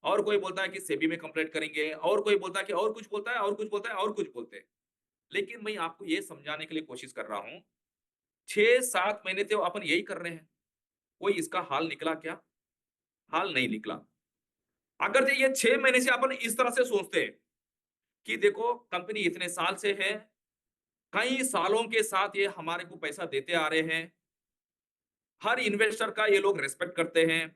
और कोई बोलता है कि सेबी में कंप्लेंट करेंगे, और कोई बोलता है कि और कुछ बोलता है, और कुछ बोलता है, और कुछ बोलते हैं। लेकिन मैं आपको ये समझाने के लिए कोशिश कर रहा हूँ, 6-7 महीने से अपन यही कर रहे हैं। कोई इसका हाल निकला क्या? हाल नहीं निकला। अगर जो ये 6 महीने से अपन इस तरह से सोचते हैं कि देखो कंपनी इतने साल से है, कई सालों के साथ ये हमारे को पैसा देते आ रहे हैं, हर इन्वेस्टर का ये लोग रिस्पेक्ट करते हैं।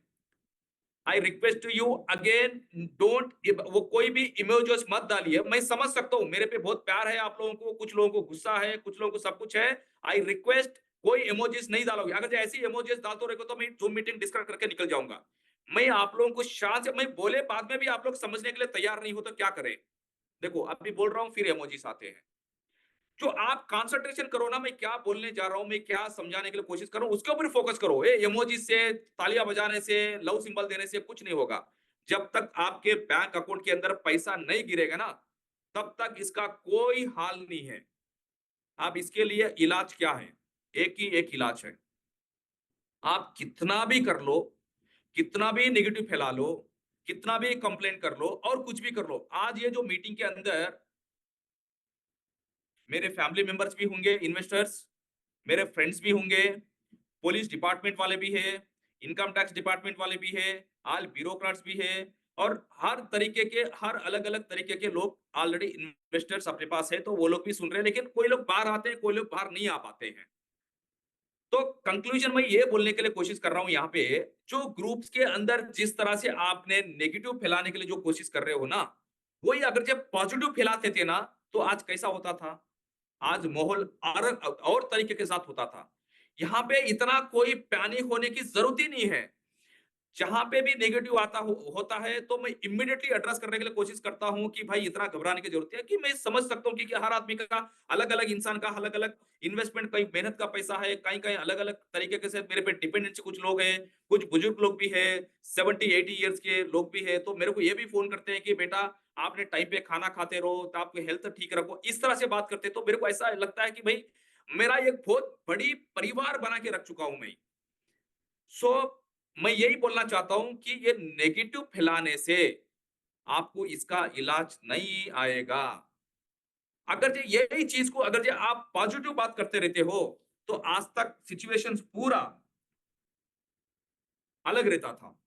I request to you again, don't वो कोई भी इमोजीज मत डालिए। मैं समझ सकता हूँ, मेरे पे बहुत प्यार है आप लोगों को, कुछ लोगों को गुस्सा है, कुछ लोगों को सब कुछ है। आई रिक्वेस्ट, कोई इमोजीज नहीं डालोगे। अगर जो ऐसी इमोजीज डालते रहेगा तो मैं जूम मीटिंग डिस्कस करके निकल जाऊंगा। मैं आप लोगों को शांत से, मैं बोले बाद में भी आप लोग समझने के लिए तैयार नहीं हो तो क्या करें? देखो अभी बोल रहा हूँ, फिर इमोजीज आते हैं। जो आप कंसंट्रेशन करो ना, मैं क्या बोलने जा रहा हूं, मैं क्या समझाने के लिए कोशिश कर रहा हूं, उसके ऊपर फोकस करो। ये इमोजी से, तालियां बजाने से, लव सिंबल देने से कुछ नहीं होगा। जब तक आपके बैंक अकाउंट के अंदर पैसा नहीं गिरेगा ना, तब तक इसका कोई हाल नहीं है। आप इसके लिए इलाज क्या है? एक ही एक इलाज है। आप कितना भी कर लो, कितना भी नेगेटिव फैला लो, कितना भी कंप्लेंट कर लो, और कुछ भी कर लो, आज ये जो मीटिंग के अंदर मेरे फैमिली मेंबर्स भी होंगे इन्वेस्टर्स, मेरे फ्रेंड्स भी होंगे, पुलिस डिपार्टमेंट वाले भी है, इनकम टैक्स डिपार्टमेंट वाले भी है, ऑल ब्यूरोक्रेट्स भी है, और हर तरीके के, हर अलग अलग तरीके के लोग ऑलरेडी इन्वेस्टर्स अपने पास है, तो वो लोग भी सुन रहे हैं। लेकिन कोई लोग बाहर आते हैं, कोई लोग बाहर नहीं आ पाते हैं। तो कंक्लूजन में ये बोलने के लिए कोशिश कर रहा हूं यहाँ पे, जो ग्रुप्स के अंदर जिस तरह से आपने नेगेटिव फैलाने के लिए जो कोशिश कर रहे हो ना, वही अगर जब पॉजिटिव फैलाते थे ना, तो आज कैसा होता था? आज माहौल और तरीके के साथ होता था। यहाँ पे इतना कोई पैनिक होने की जरूरत ही नहीं है। जहां पे भी नेगेटिव होता है तो मैं इमीडिएटली एड्रेस करने के लिए कोशिश करता हूं कि भाई इतना घबराने की जरूरत है, कि मैं समझ सकता हूं कि हर आदमी का, अलग अलग इंसान का अलग अलग इन्वेस्टमेंट, कहीं मेहनत का पैसा है, कहीं कहीं अलग अलग तरीके के से मेरे पे डिपेंडेंसी कुछ लोग हैं, कुछ बुजुर्ग लोग भी है, 70-80 ईयर्स के लोग भी है, तो मेरे को ये भी फोन करते हैं कि बेटा आपने टाइम पे खाना खाते रहो, तो आपकी हेल्थ ठीक रखो, इस तरह से बात करते हैं। तो मेरे को ऐसा लगता है कि भाई मेरा एक बहुत बड़ी परिवार बना के रख चुका हूं मैं। सो मैं यही बोलना चाहता हूं कि ये नेगेटिव फैलाने से आपको इसका इलाज नहीं आएगा। अगर जे यही चीज को, अगर जे आप पॉजिटिव बात करते रहते हो, तो आज तक सिचुएशंस पूरा अलग रहता था।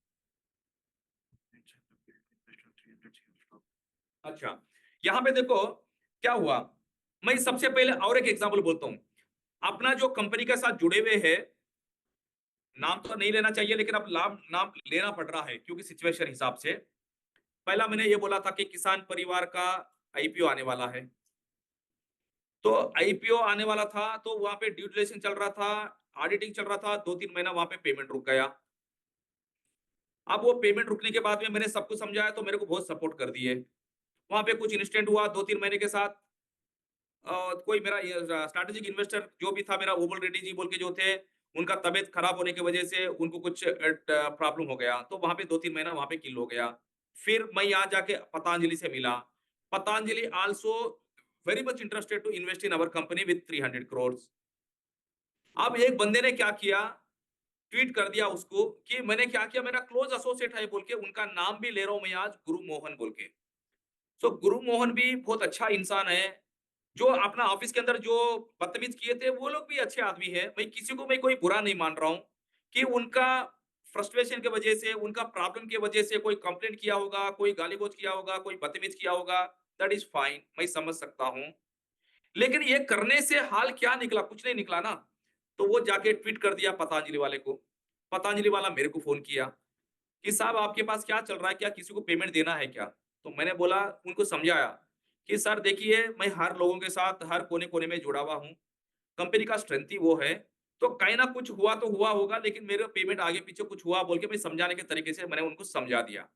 अच्छा, यहां पे देखो क्या हुआ। मैं सबसे पहले और एक एग्जांपल बोलता हूं। अपना जो कंपनी के साथ जुड़े हुए हैं, नाम तो नहीं लेना चाहिए लेकिन अब नाम नाम लेना पड़ रहा है क्योंकि सिचुएशन हिसाब से। पहला मैंने ये बोला था कि किसान परिवार का आईपीओ आने वाला है। तो आईपीओ आने वाला था, तो वहां पे ड्यू डिलिजेंस चल रहा था, ऑडिटिंग चल रहा था, 2-3 महीना वहां पे पेमेंट रुक गया। अब वो पेमेंट रुकने के बाद में मैंने सबको समझाया तो मेरे को बहुत सपोर्ट कर दिए। वहां पे कुछ इंस्टेंट हुआ 2-3 महीने के साथ। कोई मेरा स्ट्रैटेजिक इन्वेस्टर जो भी था, मेरा ओबल रेड्डी जी बोल के जो थे, उनका तबीयत खराब होने की वजह से उनको कुछ प्रॉब्लम हो गया, तो वहां पे 2-3 महीना वहां पे किल हो गया। फिर मैं यहाँ जाके पतंजलि से मिला। Patanjali also very much interested to invest in our company with 300 crore. अब एक बंदे ने क्या किया, ट्वीट कर दिया उसको कि मैंने क्या किया, मेरा क्लोज एसोसिएट है बोल के, उनका नाम भी ले रहा हूं मैं आज, गुरु मोहन बोल के। सो गुरु मोहन भी बहुत अच्छा इंसान है। जो अपना ऑफिस के अंदर जो बदतमीज किए थे, वो लोग भी अच्छे आदमी है। मैं किसी को, मैं कोई बुरा नहीं मान रहा हूं कि उनका फ्रस्ट्रेशन की वजह से, उनका प्रॉब्लम की वजह से कोई कंप्लेंट किया होगा, कोई गाली गलौज किया होगा, कोई बदतमीज किया होगा। दैट इज फाइन, मैं समझ सकता हूं। लेकिन ये करने से हाल क्या निकला? कुछ नहीं निकला ना। तो वो जाके ट्वीट कर दिया पतंजलि वाले को। पतंजलि वाला मेरे को फोन किया कि साहब आपके पास क्या चल रहा है, क्या किसी को पेमेंट देना है क्या? तो मैंने बोला, उनको समझाया कि सर देखिए, मैं हर लोगों के साथ हर कोने कोने में जुड़ा हुआ हूँ, कंपनी का स्ट्रेंथ ही वो है। तो कहीं ना कुछ हुआ तो हुआ होगा, लेकिन मेरे पेमेंट आगे पीछे कुछ हुआ बोल के मैं समझाने के तरीके से मैंने उनको समझा दिया।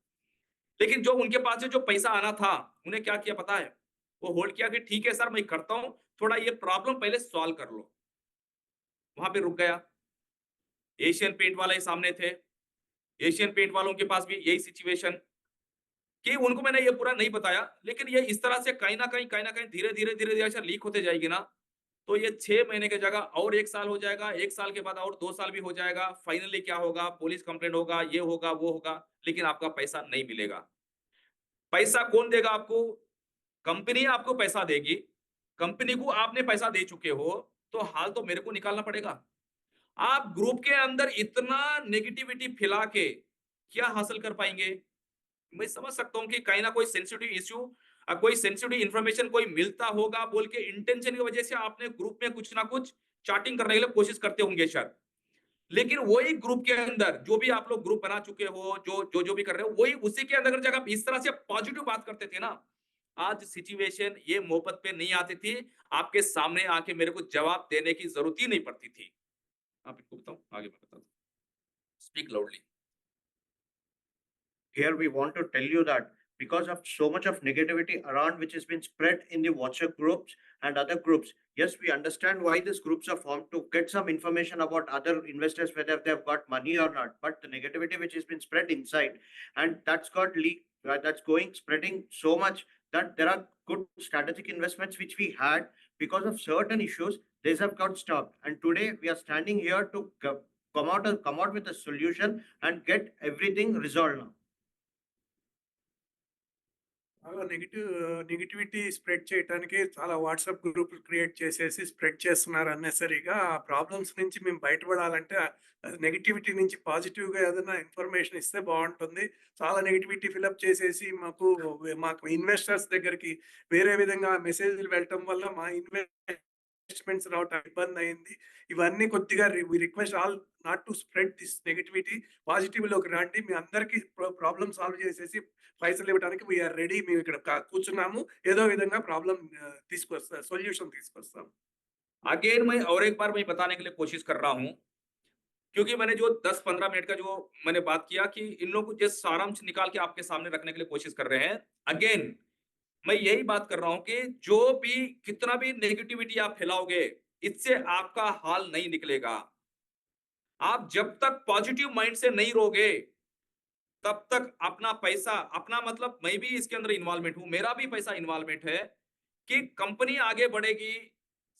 लेकिन जो उनके पास से जो पैसा आना था, उन्हें क्या किया पता है? वो होल्ड किया कि ठीक है सर मैं करता हूँ, थोड़ा ये प्रॉब्लम पहले सॉल्व कर लो। वहां पे रुक गया। एशियन पेंट वाले सामने थे, एशियन पेंट वालों के पास भी यही सिचुएशन, कि उनको मैंने ये पूरा नहीं बताया, लेकिन ये इस तरह से कहीं ना कहीं धीरे धीरे धीरे धीरे ऐसा लीक होते जाएगी ना, तो ये 6 महीने की जगह और 1 साल हो जाएगा, 1 साल के बाद और 2 साल भी हो जाएगा। फाइनली क्या होगा, पुलिस कंप्लेंट होगा, ये होगा, वो होगा, लेकिन आपका पैसा नहीं मिलेगा। पैसा कौन देगा आपको? कंपनी आपको पैसा देगी। कंपनी को आपने पैसा दे चुके हो, तो हाल तो मेरे को निकालना पड़ेगा। आप ग्रुप के अंदर इतना नेगेटिविटी फैला के क्या हासिल कर पाएँगे? मैं समझ सकता हूँ कि कहीं न कोई सेंसिटिव इश्यू कोई सेंसिटिव इन्फॉर्मेशन कोई मिलता होगा बोल के इंटेंशन की वजह से आपने ग्रुप में कुछ ना कुछ चैटिंग करने के लिए कोशिश करते होंगे शायद। लेकिन वही ग्रुप के अंदर जो भी आप लोग ग्रुप बना चुके हो, जो भी कर रहे हो, वही उसी के अंदर अगर आप इस तरह से पॉजिटिव बात करते थे ना, आज सिचुएशन ये मोहब्बत पे नहीं आती थी। आपके सामने आके मेरे को जवाब देने की ज़रूरत ही नहीं पड़ती थी। आप इनको बताओ, आगे मैं बताता हूँ। Speak loudly. Here we want to tell you that because of so much of negativity around which has been spread in the WhatsApp groups and other groups, yes, we understand why these groups are formed to get some information about other investors, whether they've got money or not. But the negativity which has been spread inside, and that's got leaked, that's going spreading so much that there are good strategic investments which we had because of certain issues, these have got stopped. And today we are standing here to come out with a solution and get everything resolved now. చాలా negativity spread చేయటానికి చాలా WhatsApp గ్రూపులు create చేసేసి spread చేస్తున్నారు అన్నెసరీగా. ఆ problems నుంచి మేము బయటపడాలంటే నెగటివిటీ నుంచి పాజిటివ్‌గా ఏదైనా ఇన్ఫర్మేషన్ ఇస్తే బావుంటుంది. చాలా నెగటివిటీ ఫిలప్ చేసేసి మాకు ఇన్వెస్టర్స్ దగ్గరికి వేరే విధంగా మెసేజ్‌లు వెళ్ళటం వల్ల మా ఇన్వెస్ట్‌మెంట్స్ రావటం ఇబ్బందయింది. ఇవన్నీ కొద్దిగా we request all not to spread this negativity. పాజిటివ్‌లోకి రండి. మీ అందరికీ ప్రాబ్లమ్ సాల్వ్ చేసేసి పైసలు ఇవ్వడానికి వీఆర్ రెడీ. మేము ఇక్కడ కూర్చున్నాము. ఏదో విధంగా ప్రాబ్లమ్ సొల్యూషన్ తీసుకొస్తాం. अगेन मैं और एक बार मैं बताने के लिए कोशिश कर रहा हूँ, क्योंकि मैंने जो 10-15 मिनट का जो मैंने बात किया कि इन लोगों को जस्ट सारांश निकाल के आपके सामने रखने के लिए कोशिश कर रहे हैं। अगेन मैं यही बात कर रहा हूँ कि जो भी कितना भी नेगेटिविटी आप फैलाओगे, इससे आपका हाल नहीं निकलेगा। आप जब तक पॉजिटिव माइंड से नहीं रहोगे, तब तक अपना पैसा अपना मतलब मैं भी इसके अंदर इन्वॉल्वमेंट हूँ, मेरा भी पैसा इन्वॉल्वमेंट है कि कंपनी आगे बढ़ेगी,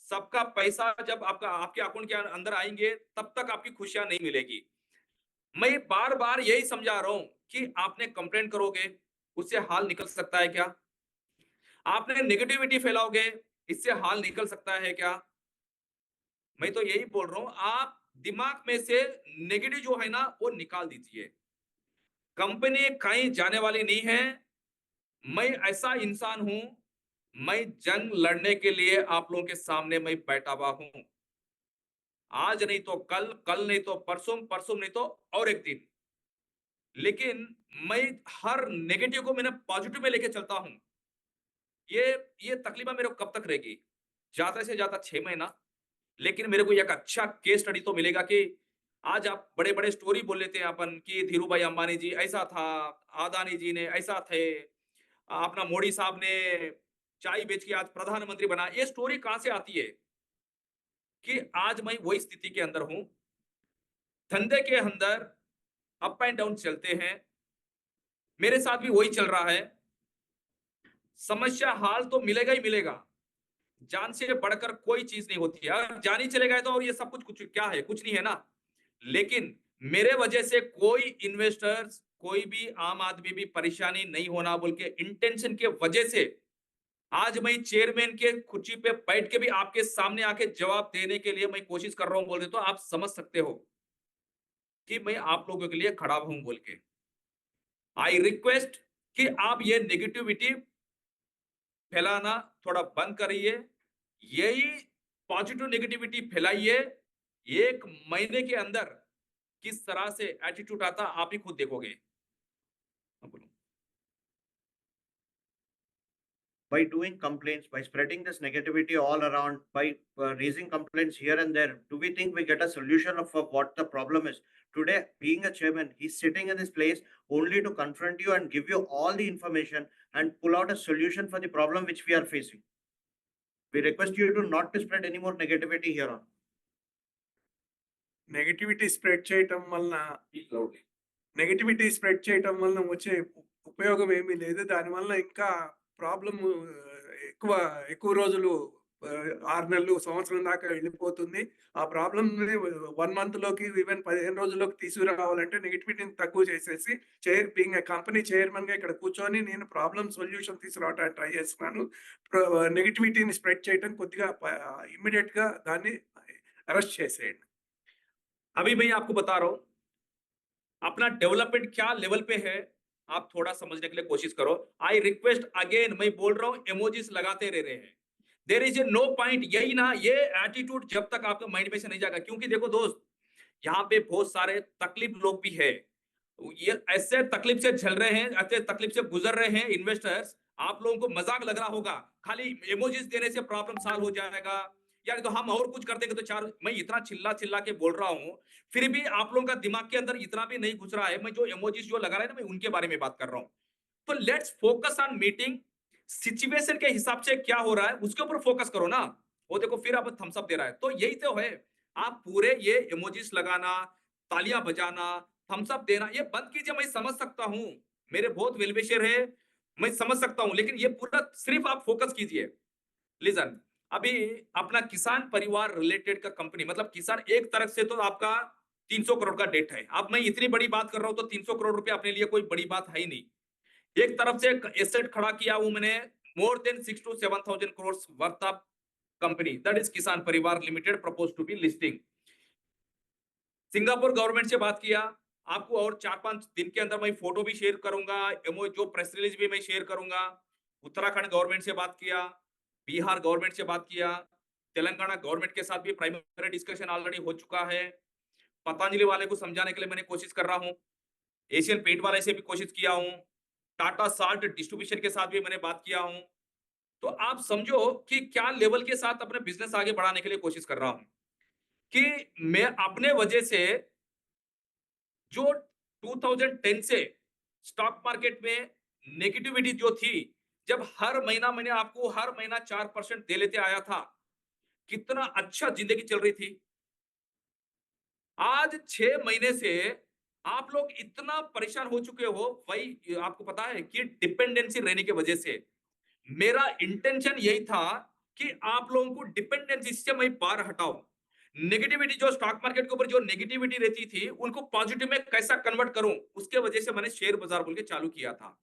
सबका पैसा जब आपका आपके अकाउंट के अंदर आएँगे, तब तक आपकी खुशियाँ नहीं मिलेगी। मैं बार-बार यही समझा रहा हूँ कि आपने कंप्लेंट करोगे, उससे हाल निकल सकता है क्या? आपने नेगेटिविटी फैलाओगे, इससे हाल निकल सकता है क्या? मैं तो यही बोल रहा हूँ, आप दिमाग में से नेगेटिव जो है ना, वो निकाल दीजिए। कंपनी कहीं जाने वाली नहीं है। मैं ऐसा इंसान हूँ, मैं जंग लड़ने के लिए आप लोगों के सामने मैं बैठा हुआ हूँ। आज नहीं तो कल, कल नहीं तो परसों, परसों नहीं तो और एक दिन। लेकिन मैं हर नेगेटिव को मैंने पॉजिटिव में लेके चलता हूँ। ये ये तकलीफ़ मेरे को कब तक रहेगी? ज़्यादा से ज़्यादा 6 महीना। लेकिन मेरे को एक अच्छा केस स्टडी तो मिलेगा कि आज आप बड़े-बड़े स्टोरी बोल लेते हैं अपन कि धीरूभाई अंबानी जी ऐसा था, अदानी जी ने ऐसा थे, अपना मोदी साहब ने चाय बेच के आज प्रधानमंत्री बना। ये स्टोरी कहाँ से आती है? कि आज मैं वही स्थिति के अंदर हूँ। धंधे के अंदर अप एंड डाउन चलते हैं। मेरे साथ भी वही चल रहा है। समस्या हाल तो मिलेगा ही मिलेगा। जान से बढ़कर कोई चीज़ नहीं होती है। अगर जान ही चले गए तो और ये सब कुछ कुछ क्या है? कुछ नहीं है ना। लेकिन मेरे वजह से कोई इन्वेस्टर्स, कोई भी आम आदमी भी परेशानी नहीं होना बोल के इंटेंशन के वजह से आज मैं चेयरमैन के कुर्सी पे बैठ के भी आपके सामने आके जवाब देने के लिए मैं कोशिश कर रहा हूँ बोल रहे तो आप समझ सकते हो कि मैं आप लोगों के लिए खड़ा हूँ बोल के। आई रिक्वेस्ट कि आप ये नेगेटिविटी फैलाना थोड़ा बंद करिए। यही पॉजिटिव नेगेटिविटी फैलाइए। 1 महीने के अंदर किस तरह से एटीट्यूड आता आप ही खुद देखोगे। हाँ, बोलो। By doing complaints, by spreading this negativity all around, by raising complaints here and there, do we think we get a solution of what the problem is? Today, being a chairman, he's sitting in this place only to confront you and give you all the information and pull out a solution for the problem which we are facing. We request you to not to spread any more negativity here on. Negativity spread చేయటం వలన Speak loudly. Negativity spread చేయటం వలన వచ్చే ఉపయోగం ఏమీ లేదు. దానివల్ల ఇంకా ప్రాబ్లమ్ ఎక్కువ ఎక్కువ రోజులు 6 నెలలు, సంవత్సరం దాకా వెళ్ళిపోతుంది. ఆ ప్రాబ్లమ్‌ని 1 మంత్‌లోకి ఈవెన్ 15 రోజుల్లోకి తీసుకురావాలంటే నెగటివిటీని తక్కువ చేసేసి బీయింగ్ ఎ కంపెనీ చైర్మన్‌గా ఇక్కడ కూర్చొని నేను ప్రాబ్లమ్ సొల్యూషన్ తీసుకురావడానికి ట్రై చేస్తున్నాను. నెగటివిటీని స్ప్రెడ్ చేయడం కొద్దిగా ఇమ్మీడియేట్‌గా దాన్ని అరెస్ట్ చేసేయండి. अभी मैं आपको बता रहा हूँ, अपना डेवलपमेंट क्या लेवल पे है, आप थोड़ा समझने के लिए कोशिश करो। आई रिक्वेस्ट अगेन, मैं बोल रहा हूँ, इमोजीज लगाते रह रहे हैं। There is a no point, यही ना, ये एटीट्यूड जब तक आपके माइंड में से नहीं जाएगा, क्योंकि देखो दोस्त, यहाँ पे बहुत सारे तकलीफ लोग भी है, ये ऐसे तकलीफ से झेल रहे हैं, ऐसे तकलीफ से गुजर रहे हैं इन्वेस्टर्स। आप लोगों को मजाक लग रहा होगा, खाली इमोजीज देने से प्रॉब्लम सॉल्व हो जाएगा, या तो हम और कुछ कर देंगे तो चार। मैं इतना चिल्ला चिल्ला के बोल रहा हूँ, फिर भी आप लोगों का दिमाग के अंदर इतना भी नहीं घुस रहा है। मैं जो इमोजीज जो लगा रहे हैं ना, मैं उनके बारे में बात कर रहा हूँ। तो let's focus on meeting, situation के हिसाब से क्या हो रहा है उसके ऊपर फोकस करो ना। वो देखो फिर अब थम्स अप दे रहा है, तो यही तो है। आप पूरे ये इमोजीज लगाना, तालियां बजाना, थम्स अप देना, ये बंद कीजिए। मैं समझ सकता हूं, मेरे बहुत वेलविशर है, मैं समझ सकता हूं, लेकिन ये पूरा सिर्फ आप फोकस कीजिए। लिसन, अभी अपना किसान परिवार रिलेटेड का कंपनी, मतलब किसान एक तरफ से तो आपका 300 करोड़ का डेट है। अब मैं इतनी बड़ी बात कर रहा हूं तो 300 करोड़ रुपए अपने लिए कोई बड़ी बात है ही नहीं। एक तरफ से एक एसेट खड़ा किया हूं मैंने, more than 6 to 7,000 crore worth of company, that is Kisan Parivar limited, propose to be listing. Singapore government से बात किया, आपको और 4-5 दिन के अंदर मैं फोटो भी शेयर करूंगा, एमओ जो प्रेस रिलीज भी मैं शेयर करूंगा। उत्तराखंड गवर्नमेंट से बात किया, बिहार गवर्नमेंट से बात किया, तेलंगाना गवर्नमेंट के साथ भी प्राइमरी डिस्कशन ऑलरेडी हो चुका है। पतंजलि वाले को समझाने के लिए मैंने कोशिश कर रहा हूँ, एशियन पेंट वाले से भी कोशिश किया हूँ, टाटा साल्ट डिस्ट्रीब्यूशन के साथ भी मैंने बात किया हूँ। तो आप समझो कि क्या लेवल के साथ अपने बिजनेस आगे बढ़ाने के लिए कोशिश कर रहा हूँ, कि मैं अपने वजह से जो 2010 से स्टॉक मार्केट में नेगेटिविटी जो थी, जब हर महीना मैंने आपको हर महीना 4% दे लेते आया था, कितना अच्छा जिंदगी चल रही थी। आज 6 महीने से आप लोग इतना परेशान हो चुके हो, वही आपको पता है कि डिपेंडेंसी रहने की वजह से। मेरा इंटेंशन यही था कि आप लोगों को डिपेंडेंसी से मैं बाहर हटाऊं। नेगेटिविटी जो स्टॉक मार्केट के ऊपर जो नेगेटिविटी रहती थी, उनको पॉजिटिव में कैसा कन्वर्ट करूं, उसके वजह से मैंने शेयर बाजार बोल के चालू किया था।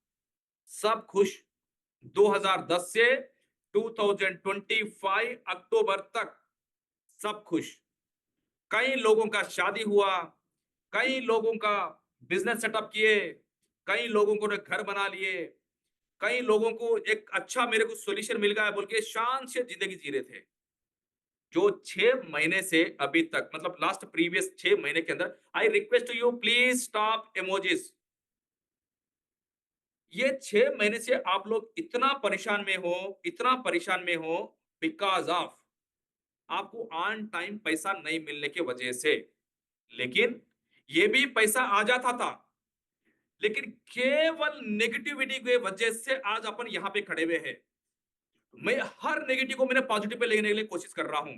सब खुश। 2010 से 2025 अक्टूबर तक सब खुश। कई लोगों का शादी हुआ, कई लोगों का बिजनेस सेटअप किए, कई लोगों ने घर बना लिए, कई लोगों को एक अच्छा मेरे को सॉल्यूशन मिल गया बोल के शान से जिंदगी जी रहे थे। जो 6 महीने से अभी तक, मतलब लास्ट प्रीवियस 6 महीने के अंदर, I request you please stop emojis. ये 6 महीने से आप लोग इतना परेशान में हो, इतना परेशान में हो, बिकॉज ऑफ आपको ऑन टाइम पैसा नहीं मिलने की वजह से। लेकिन ये भी पैसा आ जाता था, लेकिन केवल नेगेटिविटी की वजह से आज अपन यहां पे खड़े हुए हैं। मैं हर नेगेटिव को मैंने पॉजिटिव पे लेने के लिए कोशिश कर रहा हूं।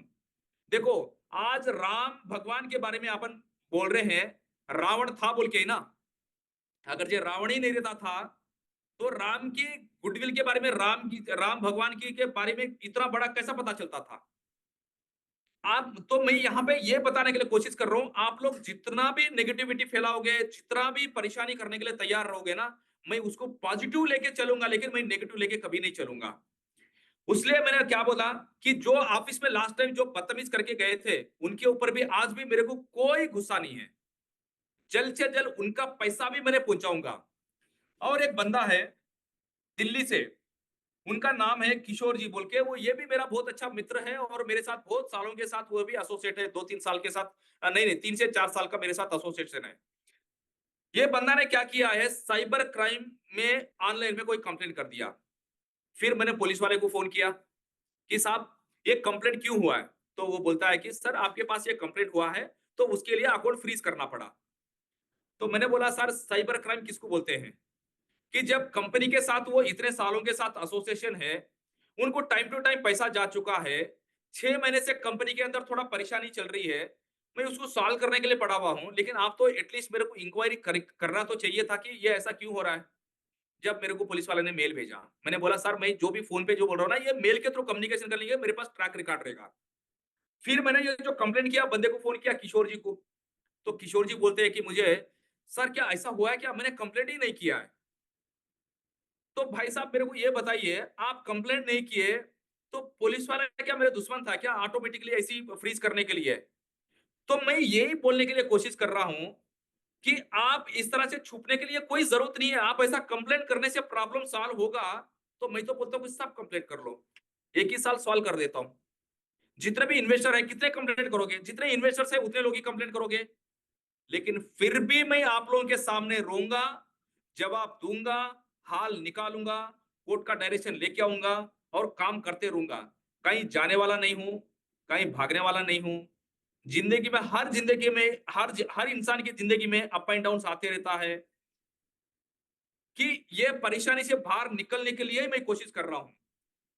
देखो, आज राम भगवान के बारे में अपन बोल रहे हैं, रावण था बोल के ही ना। अगर ये रावण ही नहीं रहता था, तो राम की गुडविल के बारे में, राम भगवान की के बारे में इतना बड़ा कैसा पता चलता था। आप तो मैं यहाँ पे ये बताने के लिए कोशिश कर रहा हूँ, आप लोग जितना भी नेगेटिविटी फैलाओगे, जितना भी परेशानी करने के लिए तैयार रहोगे ना, मैं उसको पॉजिटिव लेके चलूंगा, लेकिन मैं नेगेटिव लेके कभी नहीं चलूंगा। उसलिए मैंने क्या बोला कि जो ऑफिस में लास्ट टाइम जो बदतमीज करके गए थे, उनके ऊपर भी आज भी मेरे को कोई गुस्सा नहीं है। जल्द से जल्द उनका पैसा भी मैंने पहुंचाऊंगा। और एक बंदा है दिल्ली से, उनका नाम है किशोर जी बोल के, वो ये भी मेरा बहुत अच्छा मित्र है और मेरे साथ बहुत सालों के साथ वो भी एसोसिएट है, 2-3 साल के साथ, नहीं नहीं 3 से 4 साल का मेरे साथ एसोसिएशन है। ये बंदा ने क्या किया है, साइबर क्राइम में ऑनलाइन में कोई कंप्लेंट कर दिया। फिर मैंने पुलिस वाले को फोन किया कि साहब ये कंप्लेंट क्यों हुआ है, तो वो बोलता है कि सर आपके पास ये कंप्लेंट हुआ है, तो उसके लिए अकाउंट फ्रीज करना पड़ा। तो मैंने बोला सर साइबर क्राइम किसको बोलते हैं, कि जब कंपनी के साथ वो इतने सालों के साथ एसोसिएशन है, उनको टाइम टू टाइम पैसा जा चुका है, 6 महीने से कंपनी के अंदर थोड़ा परेशानी चल रही है, मैं उसको सॉल्व करने के लिए पड़ा हुआ हूं, लेकिन आप तो एटलीस्ट मेरे को इंक्वायरी करना तो चाहिए था कि ये ऐसा क्यों हो रहा है। जब मेरे को पुलिस वाले ने मेल भेजा, मैंने बोला सर मैं जो भी फोन पे जो बोल रहा हूँ ना ये मेल के थ्रू कम्युनिकेशन कर लेंगे, मेरे पास ट्रैक रिकॉर्ड रहेगा। फिर मैंने ये जो कंप्लेंट किया बंदे को फोन किया किशोर जी को, तो किशोर जी बोलते हैं कि मुझे सर क्या ऐसा हुआ है क्या, मैंने कंप्लेंट ही नहीं किया है। तो भाई साहब मेरे को ये बताइए, आप कंप्लेंट नहीं किए तो पुलिस वाला क्या मेरे दुश्मन था क्या ऑटोमेटिकली ऐसी फ्रीज करने के लिए? तो मैं यही बोलने के लिए कोशिश कर रहा हूं कि आप इस तरह से छुपने के लिए कोई जरूरत नहीं है। आप ऐसा कंप्लेंट करने से प्रॉब्लम सॉल्व होगा, तो मैं तो बोलता हूँ कि सब कंप्लेंट कर लो, एक ही साल सॉल्व कर देता हूं। जितने भी इन्वेस्टर है कितने कंप्लेंट करोगे, जितने इन्वेस्टर्स है उतने लोग ही कंप्लेंट करोगे। लेकिन फिर भी मैं आप लोगों के सामने रहूंगा, जवाब दूंगा, हाल निकालूंगा, कोर्ट का डायरेक्शन लेके आऊंगा और काम करते रहूंगा। कहीं जाने वाला नहीं हूं, कहीं भागने वाला नहीं हूं। जिंदगी में हर इंसान की जिंदगी में अप एंड डाउन आते रहता है कि ये परेशानी से बाहर निकलने के लिए मैं कोशिश कर रहा हूं।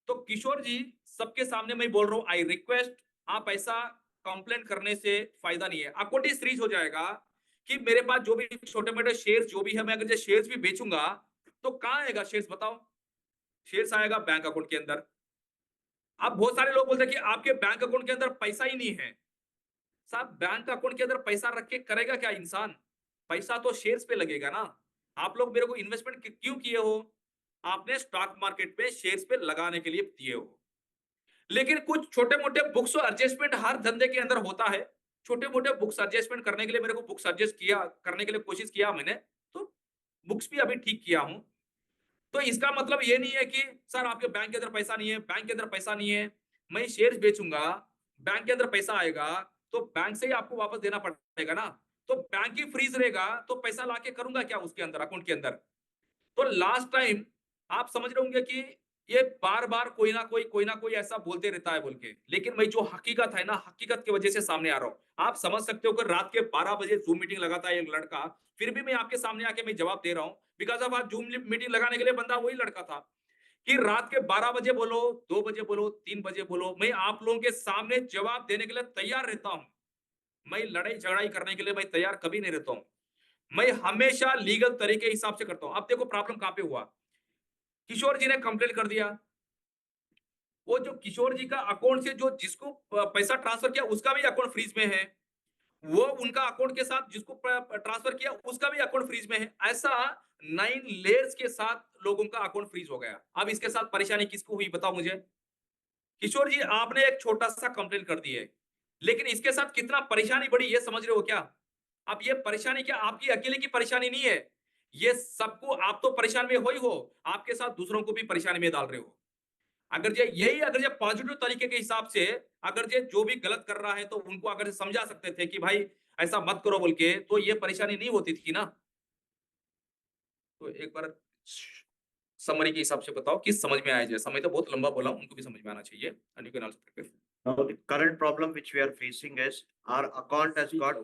तो किशोर जी, सबके सामने मैं बोल रहा हूं, आई रिक्वेस्ट, आप ऐसा कंप्लेंट करने से फायदा नहीं है। अकाउंट ही फ्रीज हो जाएगा कि मेरे पास जो भी छोटे मोटे शेयर्स जो भी है, मैं अगर ये शेयर्स भी बेचूंगा तो कहां आएगा शेयर्स बताओ? शेयर्स आएगा बैंक अकाउंट के अंदर। अब बहुत सारे लोग बोलते हैं कि आपके बैंक अकाउंट के अंदर पैसा ही नहीं है। साहब बैंक अकाउंट के अंदर पैसा रख के करेगा क्या इंसान? पैसा तो शेयर्स पे लगेगा ना। आप लोग मेरे को इन्वेस्टमेंट क्यों किए हो? आपने स्टॉक मार्केट पे शेयर्स पे लगाने के लिए दिए हो। लेकिन कुछ छोटे मोटे बुक्स एडजस्टमेंट हर धंधे के अंदर होता है। छोटे मोटे बुक्स एडजस्टमेंट करने के लिए मेरे को बुक्स एडजस्ट किया करने के लिए कोशिश किया मैंने, तो बुक्स भी अभी ठीक किया हूं। तो इसका मतलब ये नहीं है कि सर आपके बैंक के अंदर पैसा नहीं है, बैंक के अंदर पैसा नहीं है, मैं शेयर्स बेचूंगा, बैंक के अंदर पैसा आएगा तो बैंक से ही आपको वापस देना पड़ेगा ना। तो बैंक ही फ्रीज रहेगा तो पैसा लाके करूंगा क्या उसके अंदर, अकाउंट के अंदर? तो लास्ट टाइम आप समझ रहे होंगे कि ये बार बार कोई ना कोई ऐसा बोलते रहता है बोल के, लेकिन मैं जो हकीकत है ना, हकीकत की वजह से सामने आ रहा हूं। आप समझ सकते हो कि रात के 12 बजे जूम मीटिंग लगाता है एक लड़का, फिर भी मैं आपके सामने आके मैं जवाब दे रहा हूं। बिकॉज ऑफ आज जूम मीटिंग लगाने के लिए बंदा वही लड़का था कि रात के 12 बजे बोलो, 2 बजे बोलो, 3 बजे बोलो, मैं आप लोगों के सामने जवाब देने के लिए तैयार रहता हूं। मैं लड़ाई झगड़ाई करने के लिए मैं तैयार कभी नहीं रहता हूं। मैं हमेशा लीगल तरीके हिसाब से करता हूं। अब देखो प्रॉब्लम कहां पे हुआ। किशोर जी ने कंप्लेंट कर दिया, वो जो किशोर जी का अकाउंट से जो जिसको पैसा ट्रांसफर किया उसका भी अकाउंट फ्रीज में है, वो उनका अकाउंट के साथ जिसको ट्रांसफर किया उसका भी अकाउंट फ्रीज में है। ऐसा 9 लेयर्स के साथ लोगों का अकाउंट फ्रीज हो गया। अब इसके साथ परेशानी किसको हुई बताओ मुझे? किशोर जी आपने एक छोटा सा कंप्लेंट कर दी है, लेकिन इसके साथ कितना परेशानी बढ़ी ये समझ रहे हो क्या? अब ये परेशानी क्या आपकी अकेले की परेशानी नहीं है, ये सबको, आप तो परेशान में हो ही हो, आपके साथ दूसरों को भी परेशानी में डाल रहे हो। अगर ये पॉजिटिव तरीके के हिसाब से, अगर ये जो भी गलत कर रहा है तो उनको अगर समझा सकते थे कि भाई ऐसा मत करो बोल के, तो ये परेशानी नहीं होती थी ना। तो एक बार समरी के हिसाब से बताओ कि समझ में आया, जैसा मैं तो बहुत लंबा बोला हूं, उनको भी समझ में आना चाहिए। And you can also Now, the current problem which we are facing is our account has got.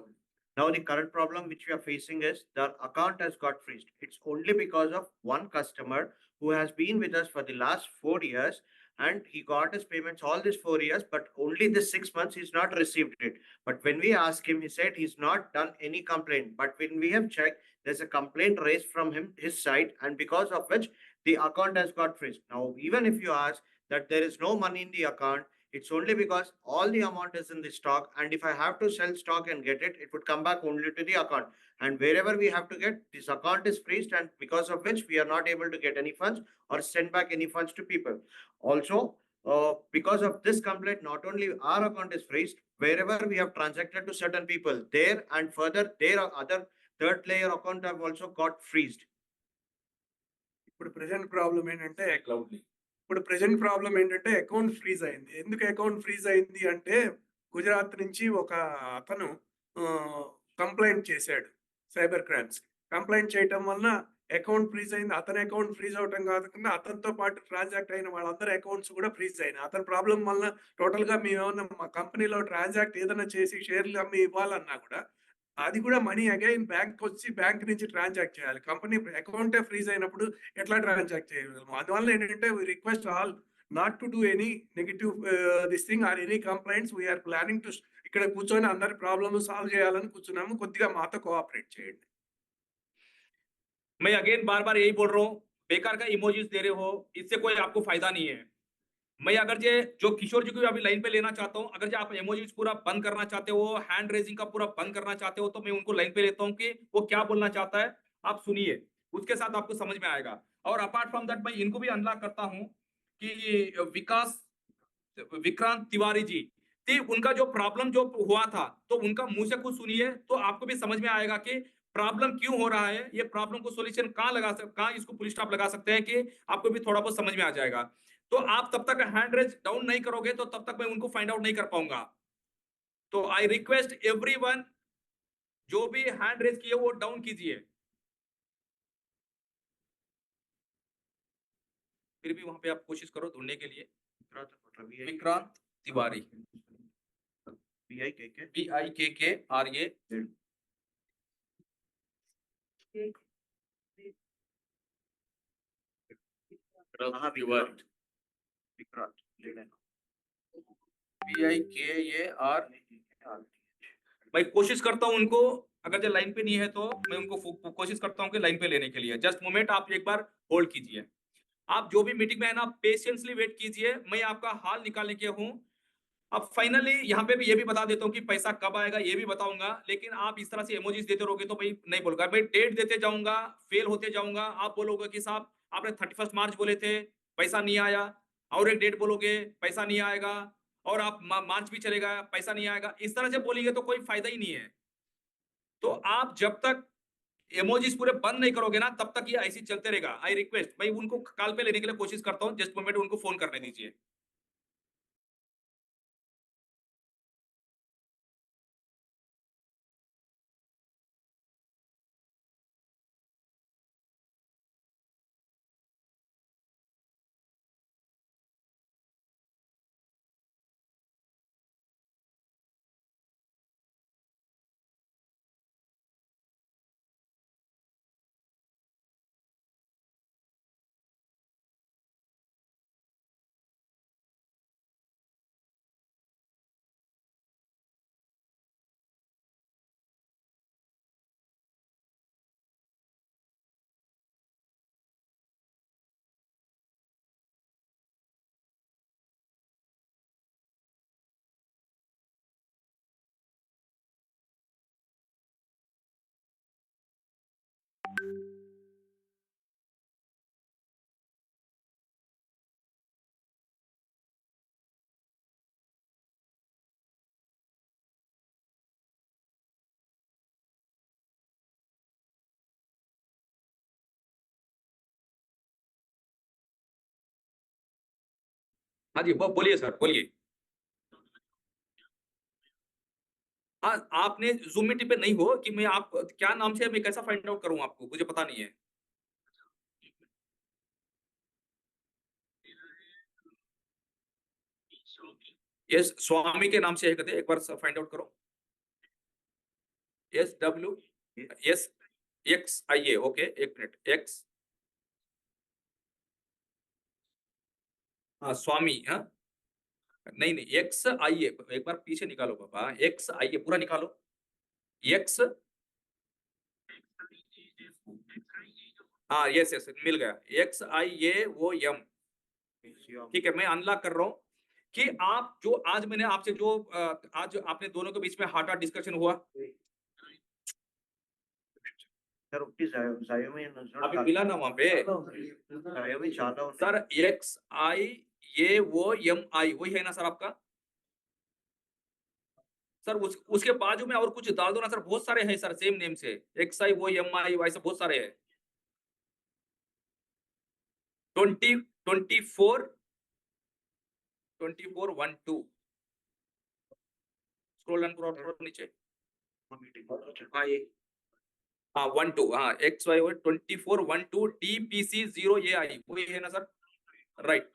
Now, the current problem which we are facing is the account has got freezed. It's only because of one customer who has been with us for the last 4 years, and he got his payments all these 4 years, but only this 6 months he's not received it. But when we ask him, he said he's not done any complaint. But when we have checked, there's a complaint raised from his side, and because of which the account has got freezed. Now, even if you ask that there is no money in the account, it's only because all the amount is in the stock, and if I have to sell stock and get it, it would come back only to the account. And wherever we have to get, this account is freezed, and because of which we are not able to get any funds or send back any funds to people. Also, because of this complaint, not only our account is freezed, wherever we have transacted to certain people, there and further, their other third layer account have also got freezed. ఇప్పుడు present problem ఏంటంటే cloudy ఇప్పుడు present problem ఏంటంటే account freeze అయింది. ఎందుకు account freeze అయింది అంటే గుజరాత్ నుంచి ఒక అతను కంప్లైంట్ చేశాడు సైబర్ క్రైమ్స్‌కి. కంప్లైంట్ చేయటం వలన అకౌంట్ ఫ్రీజ్ అయింది. అతని అకౌంట్ ఫ్రీజ్ అవ్వటం కాకుండా అతనితో పాటు ట్రాన్సాక్ట్ అయిన వాళ్ళందరి అకౌంట్స్ కూడా ఫ్రీజ్ అయినాయి. అతని ప్రాబ్లమ్ వలన టోటల్‌గా మేమేమన్నా మా కంపెనీలో ట్రాన్సాక్ట్ ఏదైనా చేసి షేర్లు అమ్మి ఇవ్వాలన్నా కూడా అది కూడా మనీ అగైన్ బ్యాంక్‌కొచ్చి బ్యాంక్ నుంచి ట్రాన్సాక్ట్ చేయాలి. కంపెనీ అకౌంటే ఫ్రీజ్ అయినప్పుడు ఎట్లా ట్రాన్సాక్ట్ చేయగలము? అందువల్ల ఏంటంటే we request all not to do any negative this thing or any complaints. We are planning to ఇక్కడ కూర్చొని అందరి ప్రాబ్లమ్ సాల్వ్ చేయాలని కూర్చున్నాము. కొద్దిగా మాతో కోఆపరేట్ చేయండి. मैं अगेन बार बार यही बोल रहा हूँ, बेकार का इमोजीज दे रहे हो, इससे कोई आपको फायदा नहीं है। मैं अगर ये जो किशोर जी को भी अभी लाइन पे लेना चाहता हूँ, अगर जो आप इमोजीज पूरा बंद करना चाहते हो, हैंड रेजिंग का पूरा बंद करना चाहते हो, तो मैं उनको लाइन पे लेता हूँ कि वो क्या बोलना चाहता है, आप सुनिए, उसके साथ आपको समझ में आएगा। और अपार्ट फ्रॉम दैट मैं इनको भी अनलॉक करता हूँ कि विक्रांत तिवारी जी, उनका जो प्रॉब्लम जो हुआ था, तो उनका मुंह से कुछ सुनिए, तो आपको भी समझ में आएगा कि प्रॉब्लम क्यों हो रहा है, ये प्रॉब्लम को सॉल्यूशन कहाँ इसको पुलिस स्टॉप लगा सकते हैं, कि आपको भी थोड़ा बहुत समझ में आ जाएगा। तो आप तब तक हैंड रेज डाउन नहीं करोगे, तो तब तक मैं उनको फाइंड आउट नहीं कर पाऊंगा। तो आई रिक्वेस्ट एवरीवन, जो भी हैंड रेज किए वो डाउन कीजिए। फिर भी वहां पे आप कोशिश करो ढूंढने के लिए। Vikrant Tiwari, PIKKRA, PIKAR। मैं कोशिश करता हूं उनको, अगर जो लाइन पे नहीं है तो मैं उनको कोशिश करता हूं कि लाइन पे लेने के लिए। जस्ट मोमेंट, आप एक बार होल्ड कीजिए। आप जो भी मीटिंग में है ना, पेशेंसली वेट कीजिए, मैं आपका हाल निकालने के हूं। अब फाइनली यहाँ पे भी ये भी बता देता हूँ कि पैसा कब आएगा ये भी बताऊंगा, लेकिन आप इस तरह से इमोजीज देते रहोगे तो मैं नहीं बोलूंगा। मैं डेट देते जाऊंगा, फेल होते जाऊंगा, आप बोलोगे कि साहब आपने 31 मार्च बोले थे, पैसा नहीं आया, और एक डेट बोलोगे पैसा नहीं आएगा, और आप मार्च भी चलेगा पैसा नहीं आएगा, इस तरह से बोलेंगे तो कोई फायदा ही नहीं है। तो आप जब तक इमोजीज पूरे बंद नहीं करोगे ना, तब तक ये ऐसे ही चलते रहेगा। आई रिक्वेस्ट, मैं उनको कॉल पे लेने के लिए कोशिश करता हूँ, जस्ट मोमेंट उनको फोन करने दीजिए। हाँ जी, बोलिए सर, बोलिए। हाँ, आपने जूम मीटिंग पे नहीं हो कि मैं आप क्या नाम से, मैं कैसा फाइंड आउट करूँ आपको, मुझे पता नहीं है। यस, स्वामी के नाम से है कहते, एक बार फाइंड आउट करो। SW, SXIA, ओके, एक मिनट, एक्स, हाँ स्वामी, हाँ, नहीं नहीं, XIA, एक बार पीछे निकालो बाबा, XIA पूरा निकालो, एक्स, हाँ यस यस, मिल गया, XIAOM। ठीक है, मैं अनलॉक कर रहा हूँ कि आप जो आज मैंने आपसे जो आज आपने दोनों के बीच में हार्ट डिस्कशन हुआ, Sir, Xiaomi is not अभी मिला ना वहां पे Xiaomi ज्यादा होने- सर, XIAOMI वही है ना सर आपका? सर उसके बाजू में और कुछ डाल दो ना सर, बहुत सारे हैं सर सेम नेम से, XIOMI वैसे बहुत सारे हैं। 24 स्क्रॉल डाउन करो थोड़ा नीचे। हाँ 12, हाँ XYO 24 12 DPC0AI वही है ना सर? राइट।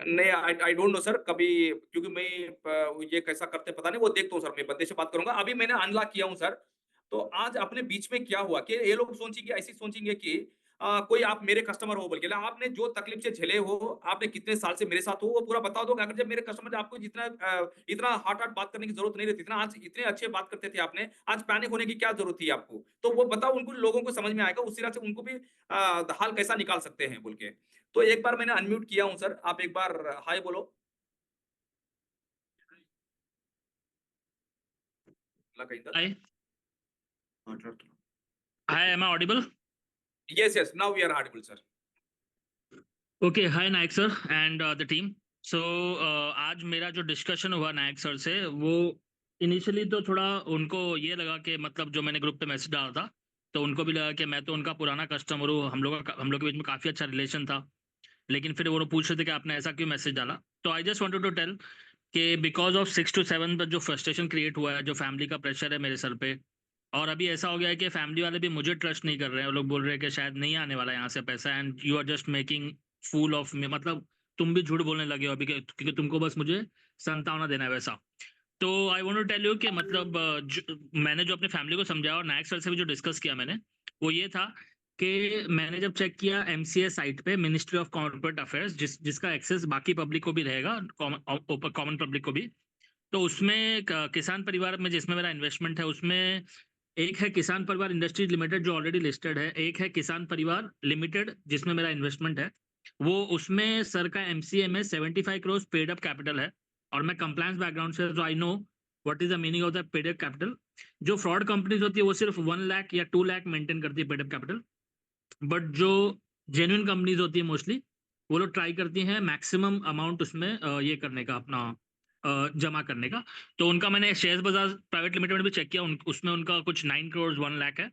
नहीं, आई डोंट नो सर, कभी, क्योंकि मैं ये कैसा करते पता नहीं, वो देखता हूँ सर, मैं बंदे से बात करूंगा। अभी मैंने अनलॉक किया हूँ सर। तो आज अपने बीच में क्या हुआ कि ये लोग सोचेंगे, ऐसी सोचेंगे कि कोई आप मेरे कस्टमर हो बोल के, आपने जो तकलीफ से झेले हो, आपने कितने साल से मेरे साथ हो, वो पूरा बता दो। अगर जब मेरे कस्टमर आपको जितना इतना हार्ड बात करने की जरूरत नहीं रहती थी ना, आज इतने अच्छे बात करते थे आपने, आज पैनिक होने की क्या जरूरत थी आपको? तो वो बताओ, उनको लोगों को समझ में आएगा, उस तरह से उनको भी हाल कैसा निकाल सकते हैं बोल के। तो एक बार मैंने अनम्यूट किया हूँ सर, आप एक बार हाय बोलो। कहीं Hi, మాట్లాడుతున్నాం. hi, am I audible? Yes, yes, now we are audible, sir. Okay, hi Nayak sir and the team. So आज मेरा जो डिस्कशन हुआ नायक सर से, वो इनिशियली तो थोड़ा उनको ये लगा कि मतलब जो मैंने ग्रुप पे मैसेज डाला था, तो उनको भी लगा कि मैं तो उनका पुराना कस्टमर हूँ, हम लोग के बीच में काफ़ी अच्छा रिलेशन था। लेकिन फिर वो पूछ रहे थे कि आपने ऐसा क्यों मैसेज डाला। तो I just wanted to tell कि बिकॉज ऑफ 6 to 7 पर जो फ्रस्ट्रेशन क्रिएट हुआ है, जो फैमिली का प्रेशर है मेरे सर पे, और अभी ऐसा हो गया है कि फैमिली वाले भी मुझे ट्रस्ट नहीं कर रहे हैं। वो लोग बोल रहे हैं कि शायद नहीं आने वाला यहाँ से पैसा, and you are just making fool of me, मतलब तुम भी झूठ बोलने लगे हो अभी क्योंकि तुमको बस मुझे संतावना देना है वैसा। तो I want to tell you कि मतलब मैंने जो अपनी फैमिली को समझाया और नायक सर से भी जो डिस्कस किया मैंने, वो ये था कि मैंने जब चेक किया एमसीए साइट पे, मिनिस्ट्री ऑफ कॉर्पोरेट अफेयर्स, जिसका एक्सेस बाकी पब्लिक को भी रहेगा, कॉमन पब्लिक को भी, तो उसमें किसान परिवार में जिसमें मेरा इन्वेस्टमेंट है, उसमें एक है किसान परिवार इंडस्ट्रीज लिमिटेड जो ऑलरेडी लिस्टेड है, एक है किसान परिवार लिमिटेड जिसमें मेरा इन्वेस्टमेंट है। वो उसमें सर का एमसीए में 75 करोड़ पेड अप कैपिटल है, और मैं कंप्लायंस बैकग्राउंड से, तो I know what is the meaning of the paid up capital. जो फ्रॉड कंपनीज होती है वो सिर्फ 1 लाख या 2 लाख मेंटेन करती है पेड अप कैपिटल, बट जो जेन्युइन कंपनीज होती है मोस्टली, वो लोग ट्राई करती हैं मैक्सिमम अमाउंट उसमें ये करने का, अपना जमा करने का। तो उनका मैंने शेयर्स बाजार प्राइवेट लिमिटेड में भी चेक किया, उसमें उनका कुछ 9 करोड़ 1 लाख है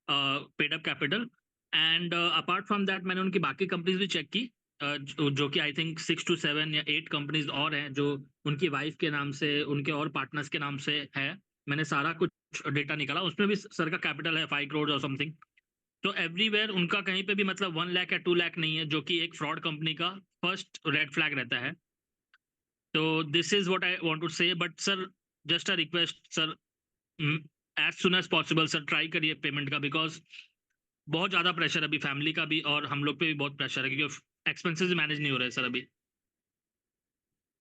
paid up capital. And apart from that मैंने उनकी बाकी कंपनीज भी चेक की, जो कि आई थिंक 6 to 7 या 8 कंपनीज और हैं जो उनकी वाइफ के नाम से, उनके और पार्टनर्स के नाम से है। मैंने सारा कुछ डेटा निकाला, उसमें भी सर का कैपिटल है 5 करोड़ और समथिंग। तो एवरीवेयर उनका कहीं पे भी मतलब 1 लाख या 2 लाख नहीं है, जो कि एक फ्रॉड कंपनी का फर्स्ट रेड फ्लैग रहता है। तो this is what I want to say, but sir just a request sir, as soon as possible sir try करिए पेमेंट का, बिकॉज बहुत ज़्यादा प्रेशर अभी फैमिली का भी, और हम लोग पे भी बहुत प्रेशर है क्योंकि एक्सपेंसेस मैनेज नहीं हो रहे सर अभी।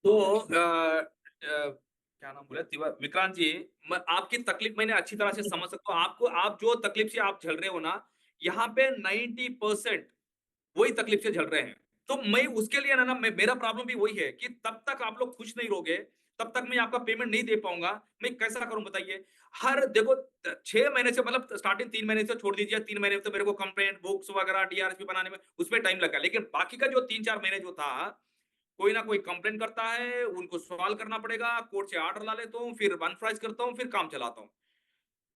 तो क्या नाम बोले विक्रांत जी, आपकी तकलीफ मैंने अच्छी तरह से समझ सकता हूँ। आपको, आप जो तकलीफ से आप झेल रहे हो ना, यहाँ पे 90% वही तकलीफ से झेल रहे हैं। तो मैं उसके लिए ना मेरा प्रॉब्लम भी वही है कि तब तक आप लोग खुश नहीं रहोगे, तब तक मैं आपका पेमेंट नहीं दे पाऊंगा। मैं कैसा करूं बताइए? हर देखो 6 महीने से, मतलब स्टार्टिंग 3 महीने से छोड़ दीजिए, 3 महीने तो मेरे को कंप्लेंट बुक्स वगैरह डीआरएसपी बनाने में उसमें टाइम लगा, लेकिन बाकी का जो 3-4 महीने जो था, कोई ना कोई कंप्लेन करता है, उनको सवाल करना पड़ेगा, कोर्ट से ऑर्डर ला लेता हूँ, फिर अनफ्राइज करता हूँ, फिर काम चलाता हूँ।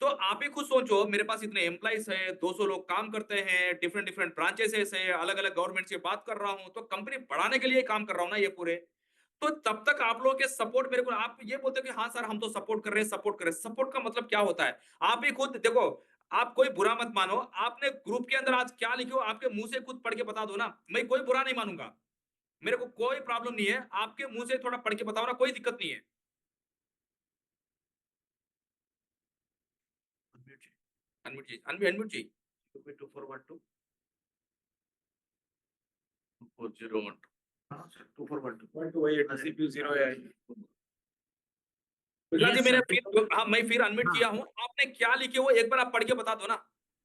तो आप ही खुद सोचो, मेरे पास इतने एम्प्लॉइज है, 200 लोग काम करते हैं, डिफरेंट डिफरेंट ब्रांचेस है, अलग अलग गवर्नमेंट से बात कर रहा हूँ, तो कंपनी बढ़ाने के लिए काम कर रहा हूँ ना ये पूरे। तो तब तक आप लोगों के सपोर्ट मेरे को, आप ये बोलते हो कि हाँ सर हम तो सपोर्ट कर रहे हैं, सपोर्ट कर रहे हैं। सपोर्ट का मतलब क्या होता है? आप ही खुद देखो, आप कोई बुरा मत मानो, आपने ग्रुप के अंदर आज क्या लिखे हो, आपके मुंह से खुद पढ़ के बता दो ना, मैं कोई बुरा नहीं मानूंगा, मेरे को कोई प्रॉब्लम नहीं है, आपके मुंह से थोड़ा पढ़ के बताओ ना, कोई दिक्कत नहीं है। Unmute చేయి. अनम्यूट जी, अनम्यूट जी। 2412. 2401। हाँ, sir, 2412. विकास जी, Yes, मैंने sir. फिर, हाँ मैं फिर अनम्यूट हाँ। किया हूँ, आपने क्या लिखे वो एक बार आप पढ़ के बता दो ना।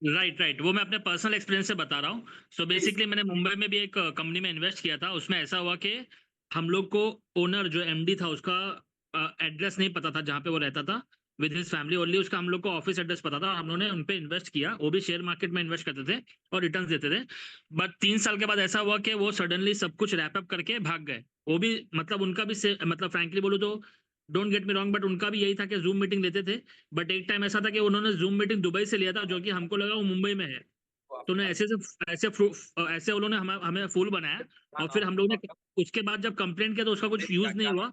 राइट, वो मैं अपने पर्सनल एक्सपीरियंस से बता रहा हूँ। सो बेसिकली मैंने मुंबई में भी एक कंपनी में इन्वेस्ट किया था। उसमें ऐसा हुआ कि हम लोग को ओनर जो एमडी था उसका एड्रेस नहीं पता था जहाँ पे वो रहता था विद हिज फैमिली ओनली। उसका हम लोग को ऑफिस एड्रेस पता था और हम लोगों ने उन पे इन्वेस्ट किया। वो भी शेयर मार्केट में इन्वेस्ट करते थे और रिटर्न देते थे। बट 3 साल के बाद ऐसा हुआ कि वो सडनली सब कुछ रैप अप करके भाग गए। वो भी मतलब उनका भी मतलब फ्रैंकली बोलूँ तो, don't get me wrong, but उनका भी यही था कि जूम मीटिंग लेते थे। बट एक टाइम ऐसा था कि उन्होंने जूम मीटिंग दुबई से लिया था, जो कि हमको लगा वो मुंबई में है। तो उन्हें ऐसे उन्होंने हमें फूल बनाया। और फिर हम लोग ने उसके बाद जब कंप्लेंट किया तो उसका कुछ यूज नहीं हुआ।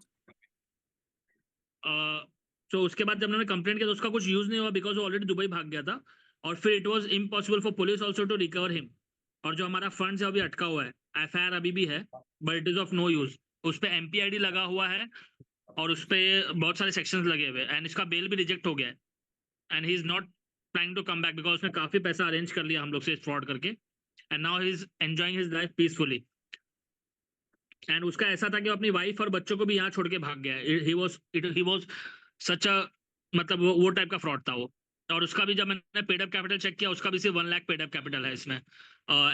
तो उसके बाद जब उन्होंने कंप्लेंट किया तो उसका कुछ यूज नहीं हुआ, बिकॉज वो ऑलरेडी दुबई भाग गया था। और फिर it was impossible for police also to recover him. और जो हमारा फंड्स है अभी अटका हुआ है, एफआईआर अभी भी है, but it is of no use. उस पे एमपीआईडी लगा हुआ है और उस पे बहुत सारे सेक्शंस लगे हुए हैं, एंड इसका बेल भी रिजेक्ट हो गया है। And he is not planning to come back, because उसने काफी पैसा अरेंज कर लिया हम लोग से फ्रॉड करके। And now he is enjoying his life peacefully. And उसका ऐसा था कि वो अपनी वाइफ और बच्चों को भी यहाँ छोड़ के भाग गया। ही वाज सच अ, मतलब वो टाइप का फ्रॉड था वो। और उसका भी जब मैंने पेड अप कैपिटल चेक किया, उसका भी सिर्फ 1 लाख पेड अप कैपिटल है इसमें,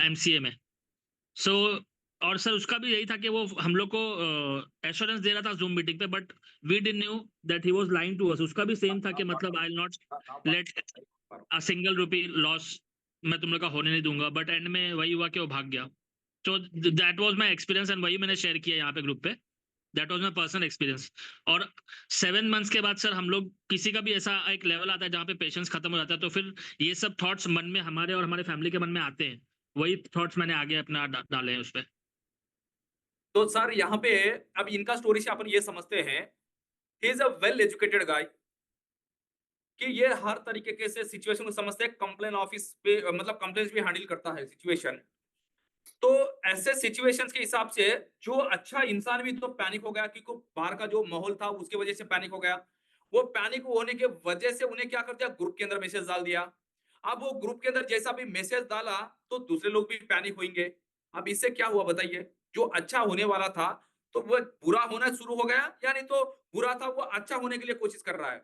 एमसीए में। सो और सर उसका भी यही था कि वो हम लोग को एश्योरेंस दे रहा था जूम मीटिंग पे, but we didn't knew that he was lying to us. उसका भी सेम था कि मतलब I will not let a single rupee loss मैं तुम लोग का होने नहीं दूंगा। बट एंड में वही हुआ कि वो भाग गया। तो that was my experience and वही मैंने शेयर किया यहाँ पे ग्रुप पे। That was my personal experience. और 7 मंथ्स के बाद सर हम लोग किसी का भी ऐसा एक लेवल आता है जहाँ पे पेशेंस खत्म हो जाता है, तो फिर ये सब थॉट्स मन में हमारे और हमारे फैमिली के मन में आते हैं। वही थॉट्स मैंने आगे अपना डाले हैं उस पे। तो सर यहाँ पे अब इनका स्टोरी से अपन ये समझते हैं, he is a well educated guy, कि ये हर तरीके के से सिचुएशन को समझते हैं। कंप्लेन ऑफिस पे मतलब कंप्लेंट्स भी हैंडल करता है सिचुएशन। तो ऐसे सिचुएशंस के हिसाब से जो अच्छा इंसान भी तो पैनिक हो गया, क्योंकि बाहर का जो माहौल था उसकी वजह से पैनिक हो गया। वो पैनिक होने के वजह से उन्हें क्या कर दिया, ग्रुप के अंदर मैसेज डाल दिया। अब वो ग्रुप के अंदर जैसा भी मैसेज डाला तो दूसरे लोग भी पैनिक होंगे। अब इससे क्या हुआ बताइए, जो अच्छा होने वाला था तो वो बुरा होना शुरू हो गया, या नहीं तो बुरा था वो अच्छा होने के लिए कोशिश कर रहा है।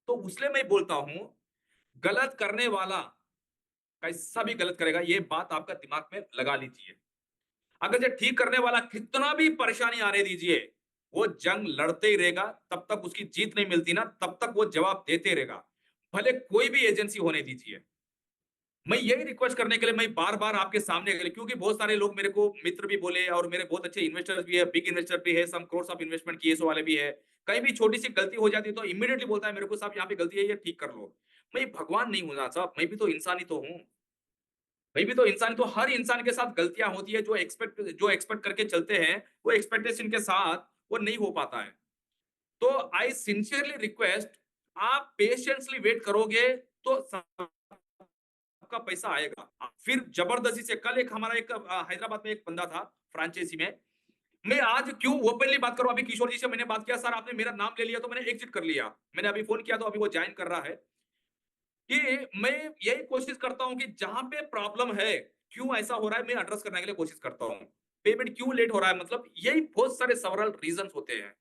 तो उसलिए मैं बोलता हूं, गलत करने वाला कैसा भी गलत करेगा, ये बात आपका दिमाग में लगा लीजिए। अगर ये ठीक करने वाला कितना भी परेशानी आने दीजिए, वो जंग लड़ते ही रहेगा। तब तक उसकी जीत नहीं मिलती ना, तब तक वो जवाब देते रहेगा, भले कोई भी एजेंसी होने दीजिए। मैं यही रिक्वेस्ट करने के लिए मैं बार-बार आपके सामने, क्योंकि बहुत सारे लोग मेरे को मित्र भी बोले और मेरे बहुत अच्छे इन्वेस्टर्स भी है, बिग इन्वेस्टर भी है, सम क्रोर्स ऑफ इन्वेस्टमेंट किए सो वाले भी है। कहीं भी छोटी सी गलती हो जाती है तो इमीडिएटली बोलता है मेरे को, साहब यहाँ पे गलती है, ये ठीक कर लो। मैं भगवान नहीं हूं ना साहब, मैं भी तो इंसान ही तो हूँ। मैं भी तो इंसान, तो हर इंसान के साथ गलतियां होती है। जो एक्सपेक्ट करके चलते हैं, वो एक्सपेक्टेशन के साथ वो नहीं हो पाता है। तो आई सिंसियरली रिक्वेस्ट, आप पेशेंसली वेट करोगे तो आपका पैसा आएगा। फिर जबरदस्ती से, कल एक हमारा एक हैदराबाद में एक बंदा था फ्रेंचाइजी में। मैं आज क्यों ओपनली बात करूं, अभी किशोर जी से मैंने बात किया, सर आपने मेरा नाम ले लिया तो मैंने एग्जिट कर लिया। मैंने अभी फोन किया तो अभी वो ज्वाइन कर रहा है। कि मैं यही कोशिश करता हूं कि जहां पे प्रॉब्लम है, क्यों ऐसा हो रहा है, मैं एड्रेस करने के लिए कोशिश करता हूं। पेमेंट क्यों लेट हो रहा है, मतलब यही बहुत सारे सेवरल रीजंस होते हैं।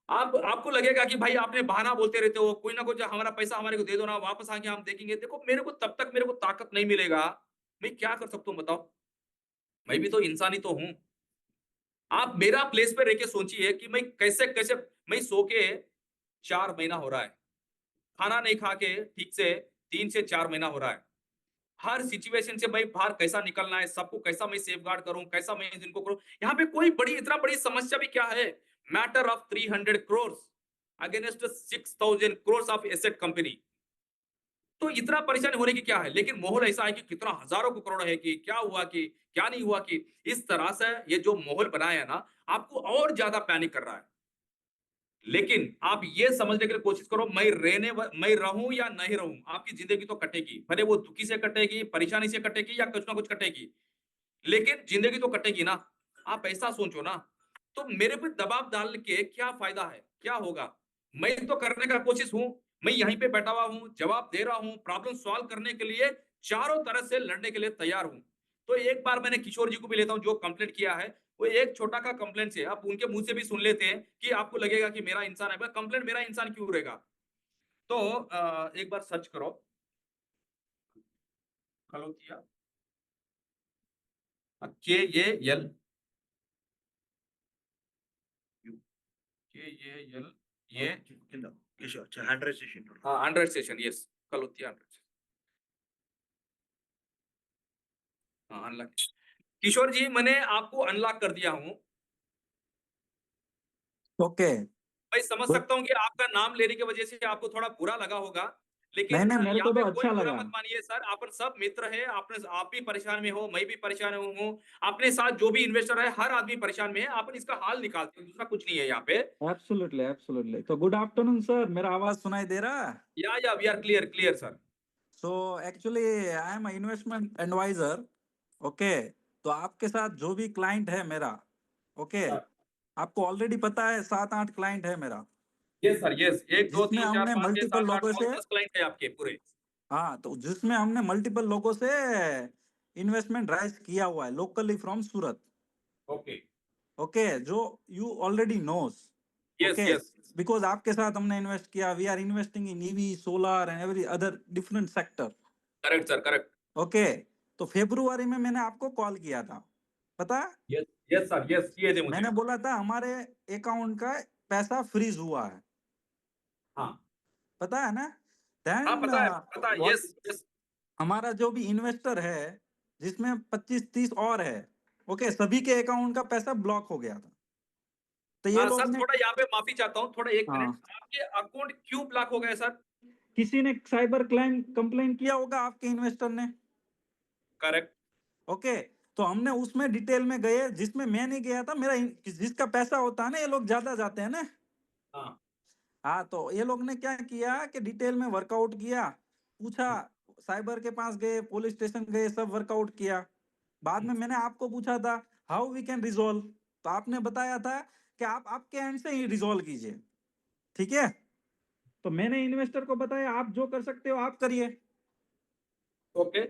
आप आपको लगेगा कि भाई आपने बहाना बोलते रहते हो, कोई ना कोई जो हमारा पैसा हमारे को दे दो ना, वापस आके हम देखेंगे। देखो मेरे को तब तक मेरे को ताकत नहीं मिलेगा, मैं क्या कर सकता हूँ बताओ। मैं भी तो इंसान ही तो हूँ। आप मेरा प्लेस पे रह के सोचिए कि मैं कैसे कैसे, मैं सो के 4 महीना हो रहा है, खाना नहीं खा के ठीक से 3 से 4 महीना हो रहा है। हर सिचुएशन से भाई बाहर कैसा निकलना है, सबको कैसा मैं सेफगार्ड करूं, कैसा मैं जिनको करूं। यहाँ पे कोई बड़ी, इतना बड़ी समस्या भी क्या है, matter of 300 crore against 6000 crore of asset company. तो इतना परेशानी होने की क्या है, लेकिन माहौल ऐसा है कि कितना हजारों को करोड़ है, कि क्या हुआ, कि क्या नहीं हुआ, कि इस तरह से ये जो माहौल बनाया है ना, आपको और ज्यादा पैनिक कर रहा है। लेकिन आप ये समझने के लिए कोशिश करो, मैं रहूं या नहीं रहूं, आपकी जिंदगी तो कटेगी। भले वो दुखी से कटेगी, परेशानी से कटेगी, या कुछ ना कुछ कटेगी, लेकिन जिंदगी तो कटेगी ना। आप ऐसा सोचो ना। तो मेरे पे दबाव डाल के क्या फायदा है, क्या होगा। मैं तो करने का कोशिश हूं, मैं यहीं पे बैठा हुआ हूं, जवाब दे रहा हूं, प्रॉब्लम सॉल्व करने के लिए चारों तरफ से लड़ने के लिए तैयार हूं। तो एक बार मैंने किशोर जी को भी लेता हूं, जो कंप्लेंट किया है, वो एक छोटा का कंप्लेंट से आप उनके मुंह से भी सुन लेते हैं कि आपको लगेगा कि मेरा इंसान है। कंप्लेंट मेरा इंसान क्यों रहेगा। तो एक बार सर्च करो खलोतिया, KAL ये కింద కిషోర్ హ్యాండ్ చేసిండు. 100 सेशन, यस खलोतिया 100। हाँ अनलॉक। किशोर जी मैंने आपको अनलॉक कर दिया हूँ। ओके। मैं समझ गुड। सकता हूँ कि आपका नाम लेने की वजह से आपको थोड़ा बुरा लगा होगा, लेकिन नहीं नहीं, मेरे यहाँ को पे तो कोई अच्छा बुरा लगा। मत मानिए सर। अपन सब मित्र है, आपने आप भी परेशान में हो, मैं भी परेशान हूँ। अपने साथ जो भी इन्वेस्टर है, हर आदमी परेशान में है। अपन इसका हाल निकालते हैं, दूसरा कुछ नहीं है यहाँ पे। Absolutely absolutely. तो गुड आफ्टरनून सर, मेरा आवाज सुनाई दे रहा है? या we are clear clear sir. So actually I am investment advisor. Okay. तो आपके साथ जो भी क्लाइंट है मेरा, ओके, आपको ऑलरेडी पता है 7-8 क्लाइंट है मेरा, यस सर यस, 1 2 जिसमें 3 4 हमने 5 6 मल्टीपल 7 8 लोगों 9 से, 10 क्लाइंट है आपके पूरे। हाँ, तो जिसमें हमने मल्टीपल लोगों से इन्वेस्टमेंट राइज किया हुआ है locally from Surat, okay, okay, जो you already knows, yes okay, yes, because आपके साथ हमने इन्वेस्ट किया, we are investing in EV, solar and every other different sector, correct sir, correct, okay. तो फरवरी में मैंने आपको कॉल किया था, पता है, यस यस सर, यस किए थे मुझे, मैंने बोला था हमारे अकाउंट का पैसा फ्रीज हुआ है, हाँ पता है ना। हाँ, देन पता है, यस यस, हमारा जो भी इन्वेस्टर है जिसमें 25-30 और है, ओके, सभी के अकाउंट का पैसा ब्लॉक हो गया था। तो ये लोग सर ने, थोड़ा यहाँ पे माफी चाहता हूँ, थोड़ा एक मिनट, हाँ, आपके अकाउंट क्यों ब्लॉक हो गए सर? किसी ने साइबर क्राइम कंप्लेन किया होगा आपके इन्वेस्टर ने, करेक्ट, ओके। तो हमने उसमें डिटेल में गए, जिसमें मैं नहीं गया था, मेरा जिसका पैसा होता है ना, ये लोग ज्यादा जाते हैं ना, हाँ हाँ, तो ये लोग ने क्या किया कि डिटेल में वर्कआउट किया, पूछा, साइबर के पास गए, पुलिस स्टेशन गए, सब वर्कआउट किया। बाद में मैंने आपको पूछा था हाउ वी कैन रिजोल्व, तो आपने बताया था कि आप आपके एंड से ही रिजोल्व कीजिए, ठीक है। तो मैंने इन्वेस्टर को बताया आप जो कर सकते हो आप करिए, okay,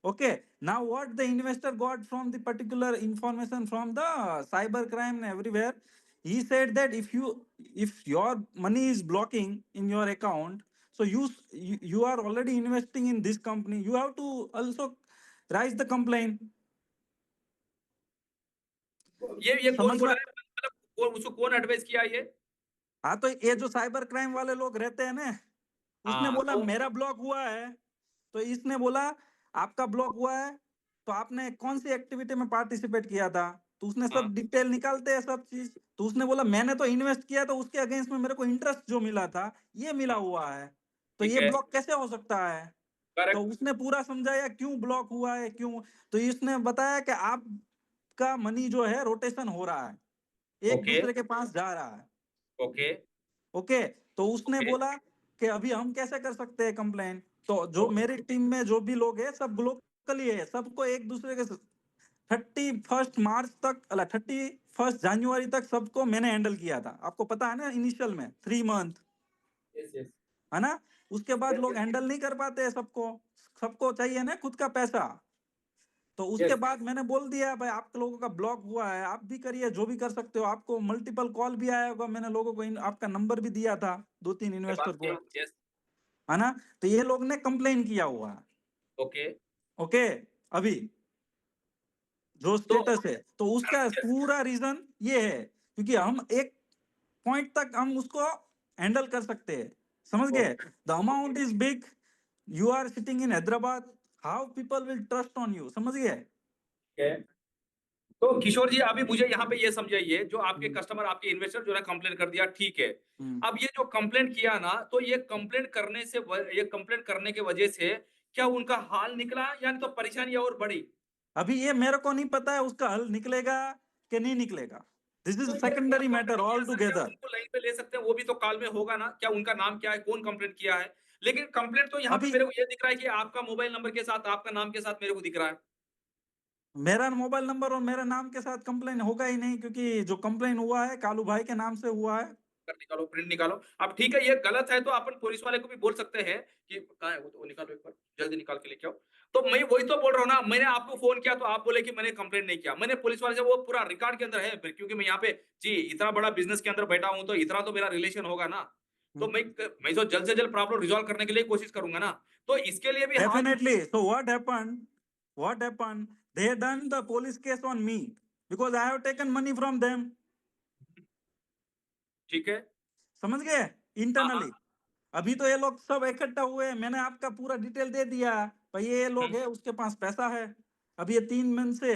okay. Now what the investor got from the particular information from the cyber crime and everywhere, he said that if your money is blocking in your account, so you are already investing in this company, you have to also raise the complaint, ये कौन समझ बोल में। रहा है, मतलब उसको कौन एडवाइस किया ये? हाँ, तो ये जो साइबर क्राइम वाले लोग रहते हैं ना, उसने हाँ बोला तो मेरा ब्लॉक हुआ है, तो इसने बोला आपका ब्लॉक हुआ है, तो आपने कौन सी एक्टिविटी में पार्टिसिपेट किया था, तो उसने हाँ सब डिटेल निकालते हैं सब चीज। तो उसने बोला मैंने तो इन्वेस्ट किया, तो उसके अगेंस्ट में मेरे को इंटरेस्ट जो मिला था ये मिला हाँ, हुआ है, तो ठीक ये है, ब्लॉक कैसे हो सकता है। तो करेक्ट, उसने पूरा समझाया क्यों ब्लॉक हुआ है, क्यों। तो इसने बताया कि आपका मनी जो है रोटेशन हो रहा है, एक ओके दूसरे के पास जा रहा है, ओके ओके। तो उसने ओके बोला कि अभी हम कैसे कर सकते हैं कंप्लेन, तो जो ओके, मेरी टीम में जो भी लोग हैं सब ग्लोबली है, सबको एक दूसरे के 31 मार्च तक, अला 31 जनवरी तक सबको मैंने हैंडल किया था, आपको पता है ना, इनिशियल में 3 मंथ, यस यस है ना। उसके बाद यस लोग यस हैंडल नहीं कर पाते, सबको सबको चाहिए ना खुद का पैसा। तो उसके यस, बाद मैंने बोल दिया भाई आप लोगों का ब्लॉक हुआ है, आप भी करिए जो भी कर सकते हो, आपको मल्टीपल कॉल भी आया होगा, मैंने लोगों को आपका नंबर भी दिया था 2-3 मैं इन्वेस्टर बात को, किया, यस, है ना। तो ये लोग ने कंप्लेन किया हुआ है, ओके, ओके, अभी जो तो स्टेटस है, तो उसका यस, पूरा रीजन ये है क्योंकि हम एक पॉइंट तक हम उसको हैंडल कर सकते हैं, समझ गए। Okay, the amount is big, you are sitting in Hyderabad, how people will trust on you, समझ गए। तो किशोर जी अभी मुझे यहाँ पे ये समझाइए, जो आपके हम्म, कस्टमर, आपके इन्वेस्टर जो है कंप्लेन कर दिया, ठीक है, हम्म। अब ये जो कंप्लेंट किया ना, तो ये कंप्लेंट करने से ये कंप्लेंट करने के वजह से क्या उनका हाल निकला, यानी तो परेशानी और बढ़ी? अभी ये मेरे को नहीं पता है उसका हल निकलेगा कि नहीं निकलेगा, दिस तो इज ये कौन सेकेंडरी मैटर कंप्लेंट किया ऑल सर, क्या टुगेदर। उनको लाइन पे ले सकते हैं, वो भी तो कॉल में होगा ना, क्या उनका नाम क्या है, कौन कंप्लेंट किया है? लेकिन कंप्लेंट तो यहाँ पे अभी मेरे को ये दिख रहा है कि आपका मोबाइल नंबर के साथ, आपका नाम के साथ मेरे को दिख रहा है। मेरा मोबाइल नंबर और मेरे नाम के साथ कंप्लेन होगा ही नहीं, क्योंकि जो कंप्लेन हुआ है कालू भाई के नाम से हुआ है। निकालो, प्रिंट निकालो। अब ठीक है, ये गलत है तो अपन पुलिस वाले को भी बोल सकते हैं कि कहाँ है वो, तो वो निकालो एक बार, जल्दी निकाल के लेके आओ। तो मैं वही तो बोल रहा हूँ ना, मैंने आपको फोन किया तो आप बोले कि मैंने कंप्लेंट नहीं किया, मैंने पुलिस वाले से, वो पूरा रिकॉर्ड के अंदर है, क्योंकि मैं यहाँ पे जी इतना बड़ा बिजनेस के अंदर बैठा हूँ, तो इतना तो मेरा रिलेशन होगा ना। तो मैं तो जल्द से जल्द प्रॉब्लम रिजॉल्व करने के लिए कोशिश करूंगा ना, तो इसके लिए भी हाथ। Definitely. So what happened? What happened? They done the police case on me because I have taken money from them. ठीक है, समझ गए, हाँ इंटरनली। हाँ, अभी तो ये लोग सब इकट्ठा हुए हैं, मैंने आपका पूरा डिटेल दे दिया भाई, ये लोग है उसके पास पैसा है। अभी ये 3 मंथ से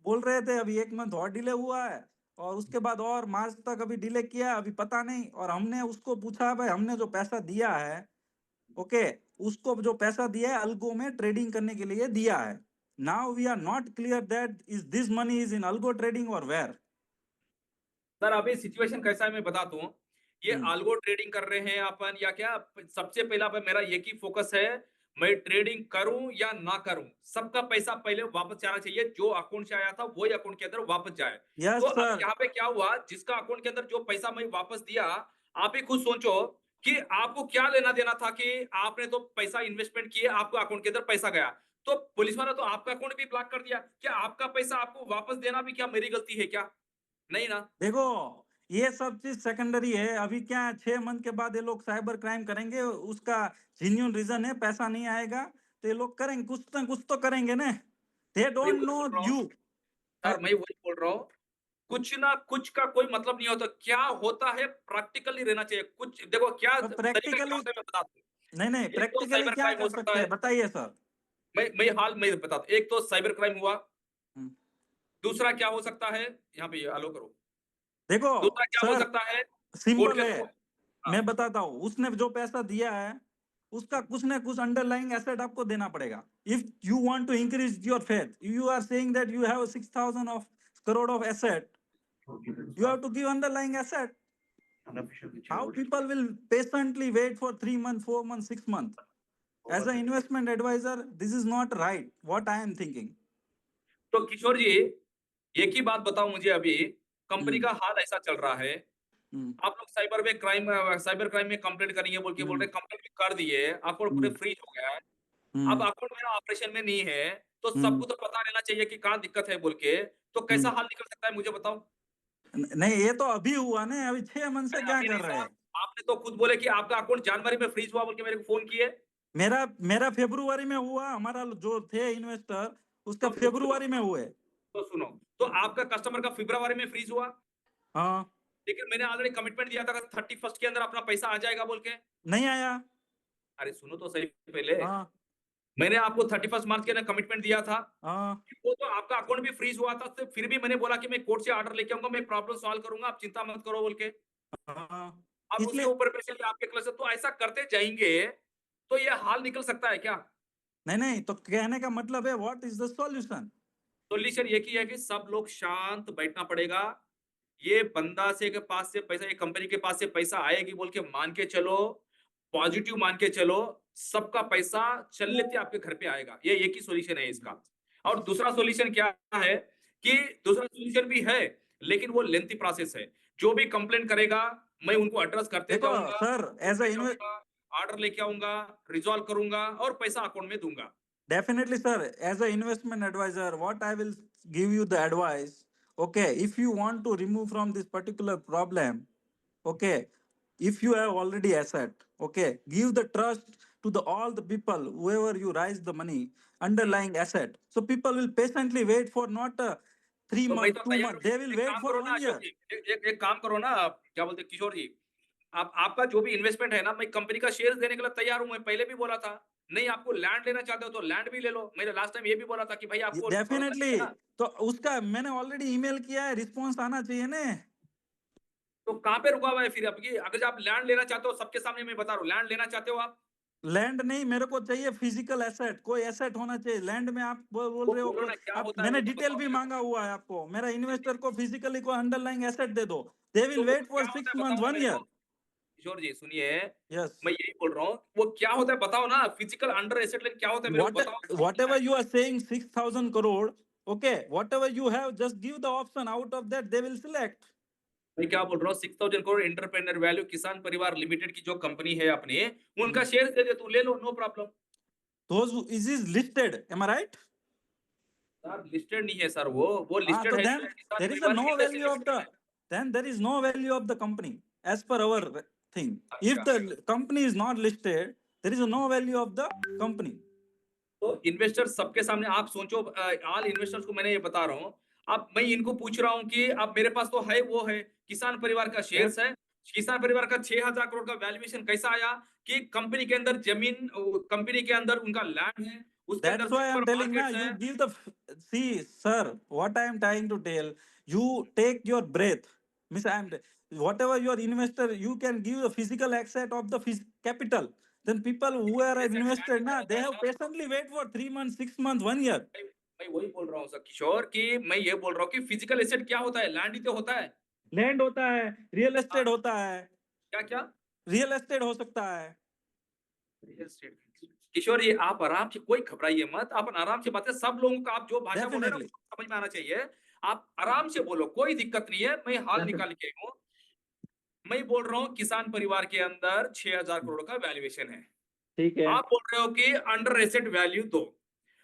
बोल रहे थे, अभी 1 मंथ और डिले हुआ है, और उसके बाद और मार्च तक अभी डिले किया है, अभी पता नहीं। और हमने उसको पूछा भाई हमने जो पैसा दिया है, ओके, उसको जो पैसा दिया है अल्गो में ट्रेडिंग करने के लिए दिया है। Now we are not clear that is this money is in algo trading और वेयर। सर अभी सिचुएशन कैसा है मैं बताता हूँ। ये आल्गो ट्रेडिंग कर रहे हैं अपन या क्या? सबसे पहला पे मेरा एक ही फोकस है, मैं ट्रेडिंग करूं या ना करूं, सबका पैसा पहले वापस जाना चाहिए, जो अकाउंट से आया था वही अकाउंट के अंदर वापस जाए। तो यस अभी सर। यहाँ पे क्या हुआ, जिसका अकाउंट के अंदर जो पैसा मैं वापस दिया, आप ही खुद सोचो कि आपको क्या लेना देना था कि आपने तो पैसा इन्वेस्टमेंट किए, आपको अकाउंट के अंदर पैसा गया, तो पुलिस वाला तो आपका अकाउंट भी ब्लॉक कर दिया, क्या आपका पैसा आपको वापस देना भी क्या मेरी गलती है क्या? नहीं ना। देखो ये सब चीज सेकेंडरी है। अभी क्या 6 मंथ के बाद ये लोग साइबर क्राइम करेंगे, उसका जेन्युइन रीजन है पैसा नहीं आएगा, तो ये लोग करेंगे, कुछ ना कुछ तो करेंगे ना। दे मैं डोंट वही नो बोल रहा हूँ यू। सर, मैं वही बोल रहा हूँ, कुछ ना कुछ का कोई मतलब नहीं होता, क्या होता है प्रैक्टिकली रहना चाहिए। कुछ देखो क्या तो तरीका क्या प्रैक्टिकली, होता है मैं बताता नहीं नहीं, हूँ। एक तो प्रैक्टिकली साइबर क्या क्राइम हो कर सकता सकते है, हैं बताइए सर। मैं बताता हूँ। एक तो साइबर क्राइम हुआ, हम्म, दूसरा क्या हो सकता है, यहाँ पे अलो करो, देखो दूसरा क्या हो सर, सकता है कोर्ट सिंपल के है, थ्रू। हाँ, मैं बताता हूँ। उसने जो पैसा दिया है उसका कुछ ना कुछ अंडरलाइंग एसेट आपको देना पड़ेगा। If you want to increase your faith, you are saying that you have 6,000 of crore of asset, you have to give underlying asset. Unofficially How chairwood. people will patiently wait for 3 months, 4 months, 6 months? As an investment advisor, this is not right. What I am thinking. तो किशोर जी एक ही बात बताओ मुझे, अभी company हम्म, का हाल ऐसा चल रहा है, हम्म, आप लोग साइबर क्राइम में कंप्लेंट करेंगे बोल के बोल रहे, हम्म, कंप्लेंट भी कर दिए, अकाउंट पूरे हम्म, फ्रीज हो गया है। अब हम्म, अकाउंट मेरा ऑपरेशन में नहीं है, तो हम्म, सबको तो पता रहना चाहिए कि कहाँ दिक्कत है बोल के, तो कैसा हम्म। हाल निकल सकता है मुझे बताओ। नहीं, ये तो अभी हुआ ना, अभी 6 मंथ से अरे क्या अभी कर नहीं रहे साहब, हैं। आपने तो खुद बोले कि आपका अकाउंट जनवरी में फ्रीज हुआ बोल के मेरे को फोन किए। मेरा मेरा फेब्रुवरी में हुआ, हमारा जो थे इन्वेस्टर उसका तो सुनो, फेब्रुवरी में हुए। तो सुनो, तो आपका कस्टमर का फरवरी में फ्रीज हुआ, हाँ, लेकिन मैंने ऑलरेडी कमिटमेंट दिया था 31 के अंदर अपना पैसा आ जाएगा बोल के। नहीं आया। अरे सुनो तो सही पहले, हाँ, मैंने आपको 31 मार्च के अंदर कमिटमेंट दिया था, हाँ, वो तो आपका अकाउंट भी फ्रीज हुआ था, तो फिर भी मैंने बोला कि मैं कोर्ट से ऑर्डर लेके आऊंगा, मैं प्रॉब्लम सॉल्व करूंगा, आप चिंता मत करो बोल के। हाँ। अब उसके इसलिए ऊपर में चलिए आपके क्लस, तो ऐसा करते जाएंगे तो ये हाल निकल सकता है क्या? नहीं नहीं, तो कहने का मतलब है what is the solution. Solution एक ही है कि सब लोग शांत बैठना पड़ेगा। ये बंदा से के पास से पैसा, ये कंपनी के पास से पैसा आएगी बोल के मान के चलो, पॉजिटिव मान के चलो, सबका पैसा चल लेते आपके घर पे आएगा, ये एक ही सॉल्यूशन है इसका। और दूसरा सॉल्यूशन क्या है कि दूसरा सॉल्यूशन भी है, लेकिन वो लेंथी प्रोसेस है। जो भी कंप्लेंट करेगा मैं उनको एड्रेस करते देखो जाऊंगा, सर, कोर्ट एज में अ जाऊंगा, ऑर्डर लेके आऊंगा, रिजॉल्व करूंगा और पैसा अकाउंट में दूंगा। definitely sir, as a investment advisor, what I will give you the advice, okay, if you want to remove from this particular problem, okay, if you have already asset, okay, give the trust to the all the people whoever you raise the money underlying asset, so people will patiently wait for not three तो मैं months तो two तैयार months, हूँ, they will एक wait काम for करो ना 1 year। Ashok जी, एक काम करो ना, क्या बोलते हैं किशोर जी, आप आपका जो भी इन्वेस्टमेंट है ना, मैं कंपनी का शेयर देने के लिए तैयार हूं। मैं पहले भी बोला था, नहीं आपको लैंड लेना चाहते हो तो लैंड भी ले लो। मैंने लास्ट टाइम ये भी बोला था कि भाई आपको भरोसा नहीं डेफिनेटली, है ना, तो उसका मैंने ऑलरेडी ईमेल किया है, रिस्पॉन्स आना चाहिए ना। तो कहाँ पे रुका हुआ है फिर आपकी? अगर आप लैंड लेना चाहते हो, सबके सामने मैं बता रहा हूँ, लैंड लेना चाहते हो आप, लैंड नहीं, मेरे को चाहिए फिजिकल एसेट, कोई एसेट होना चाहिए। लैंड में आप बोल वो रहे हो बोलो ना क्या आप, होता है मैंने वो तो डिटेल बताओ भी मेरे को। मांगा हुआ है आपको। मेरा इन्वेस्टर को फिजिकली को अंडरलाइंग एसेट दे दो, दे तो विल वो वेट फॉर क्या होता सिक्स है मंथ बताओ ना वन मेरे को, ईयर किशोर जी सुनिए, यस। मैं यही बोल रहा हूँ, वो क्या होता है बताओ ना, फिजिकल अंडर एसेट लेन क्या होता है मेरे को बताओ। Whatever you are saying 6,000 crore, okay, whatever you have, just give the option, out of that they will select. मैं क्या बोल रहा हूँ, 6,000 करोड़ एंटरप्रेन्योर वैल्यू किसान परिवार लिमिटेड की जो कंपनी है अपनी, उनका शेयर दे दे, तू ले लो, no problem. Those is listed, am I right? Sir listed नहीं है सर, वो हाँ, लिस्टेड तो है देन नहीं, किसान देर इज अ परिवार know industry value of the, limited है। then there is no value of the company as per our thing. If अच्छा, the company is not listed, there is no value of the company. तो investor सबके सामने आप सोचो, all investors को मैंने ये बता रहा हूँ, अब मैं इनको पूछ रहा हूँ कि अब मेरे पास तो है, वो है किसान परिवार का शेयर्स है, किसान परिवार का 6,000 करोड़ का वैल्यूएशन कैसा आया कि कंपनी के अंदर जमीन, कंपनी के अंदर उनका लैंड है, उसके अंदर That's why super I'm telling now, markets you है। give the, see, sir, what I am trying to tell, you take your breath. Miss, whatever your investor, you can give the physical asset of the capital. Then people who are asset land invested, क्या na, होता they है have sir? patiently wait for 3 months, 6 months, 1 year. मैं वही बोल रहा हूँ sir किशोर, कि मैं ये बोल रहा हूँ कि फिजिकल एसेट क्या होता है, लैंड ही तो होता है। लैंड होता है, रियल हाँ, एस्टेट होता है, क्या क्या? रियल एस्टेट हो सकता है। Real estate. किशोर ये आप आराम से, कोई घबराइए मत, आप आराम से बातें, सब लोगों को आप जो भाषा बोल रहे हैं ना डेफिनेटली, वो समझ में आना चाहिए। आप आराम से बोलो, कोई दिक्कत नहीं है, मैं हाल डेफिनेटली। निकाल के हूँ। मैं बोल रहा हूँ किसान परिवार के अंदर 6,000 करोड़ का वैल्यूएशन है, ठीक है। आप बोल रहे हो कि अंडर एसेट वैल्यू दो।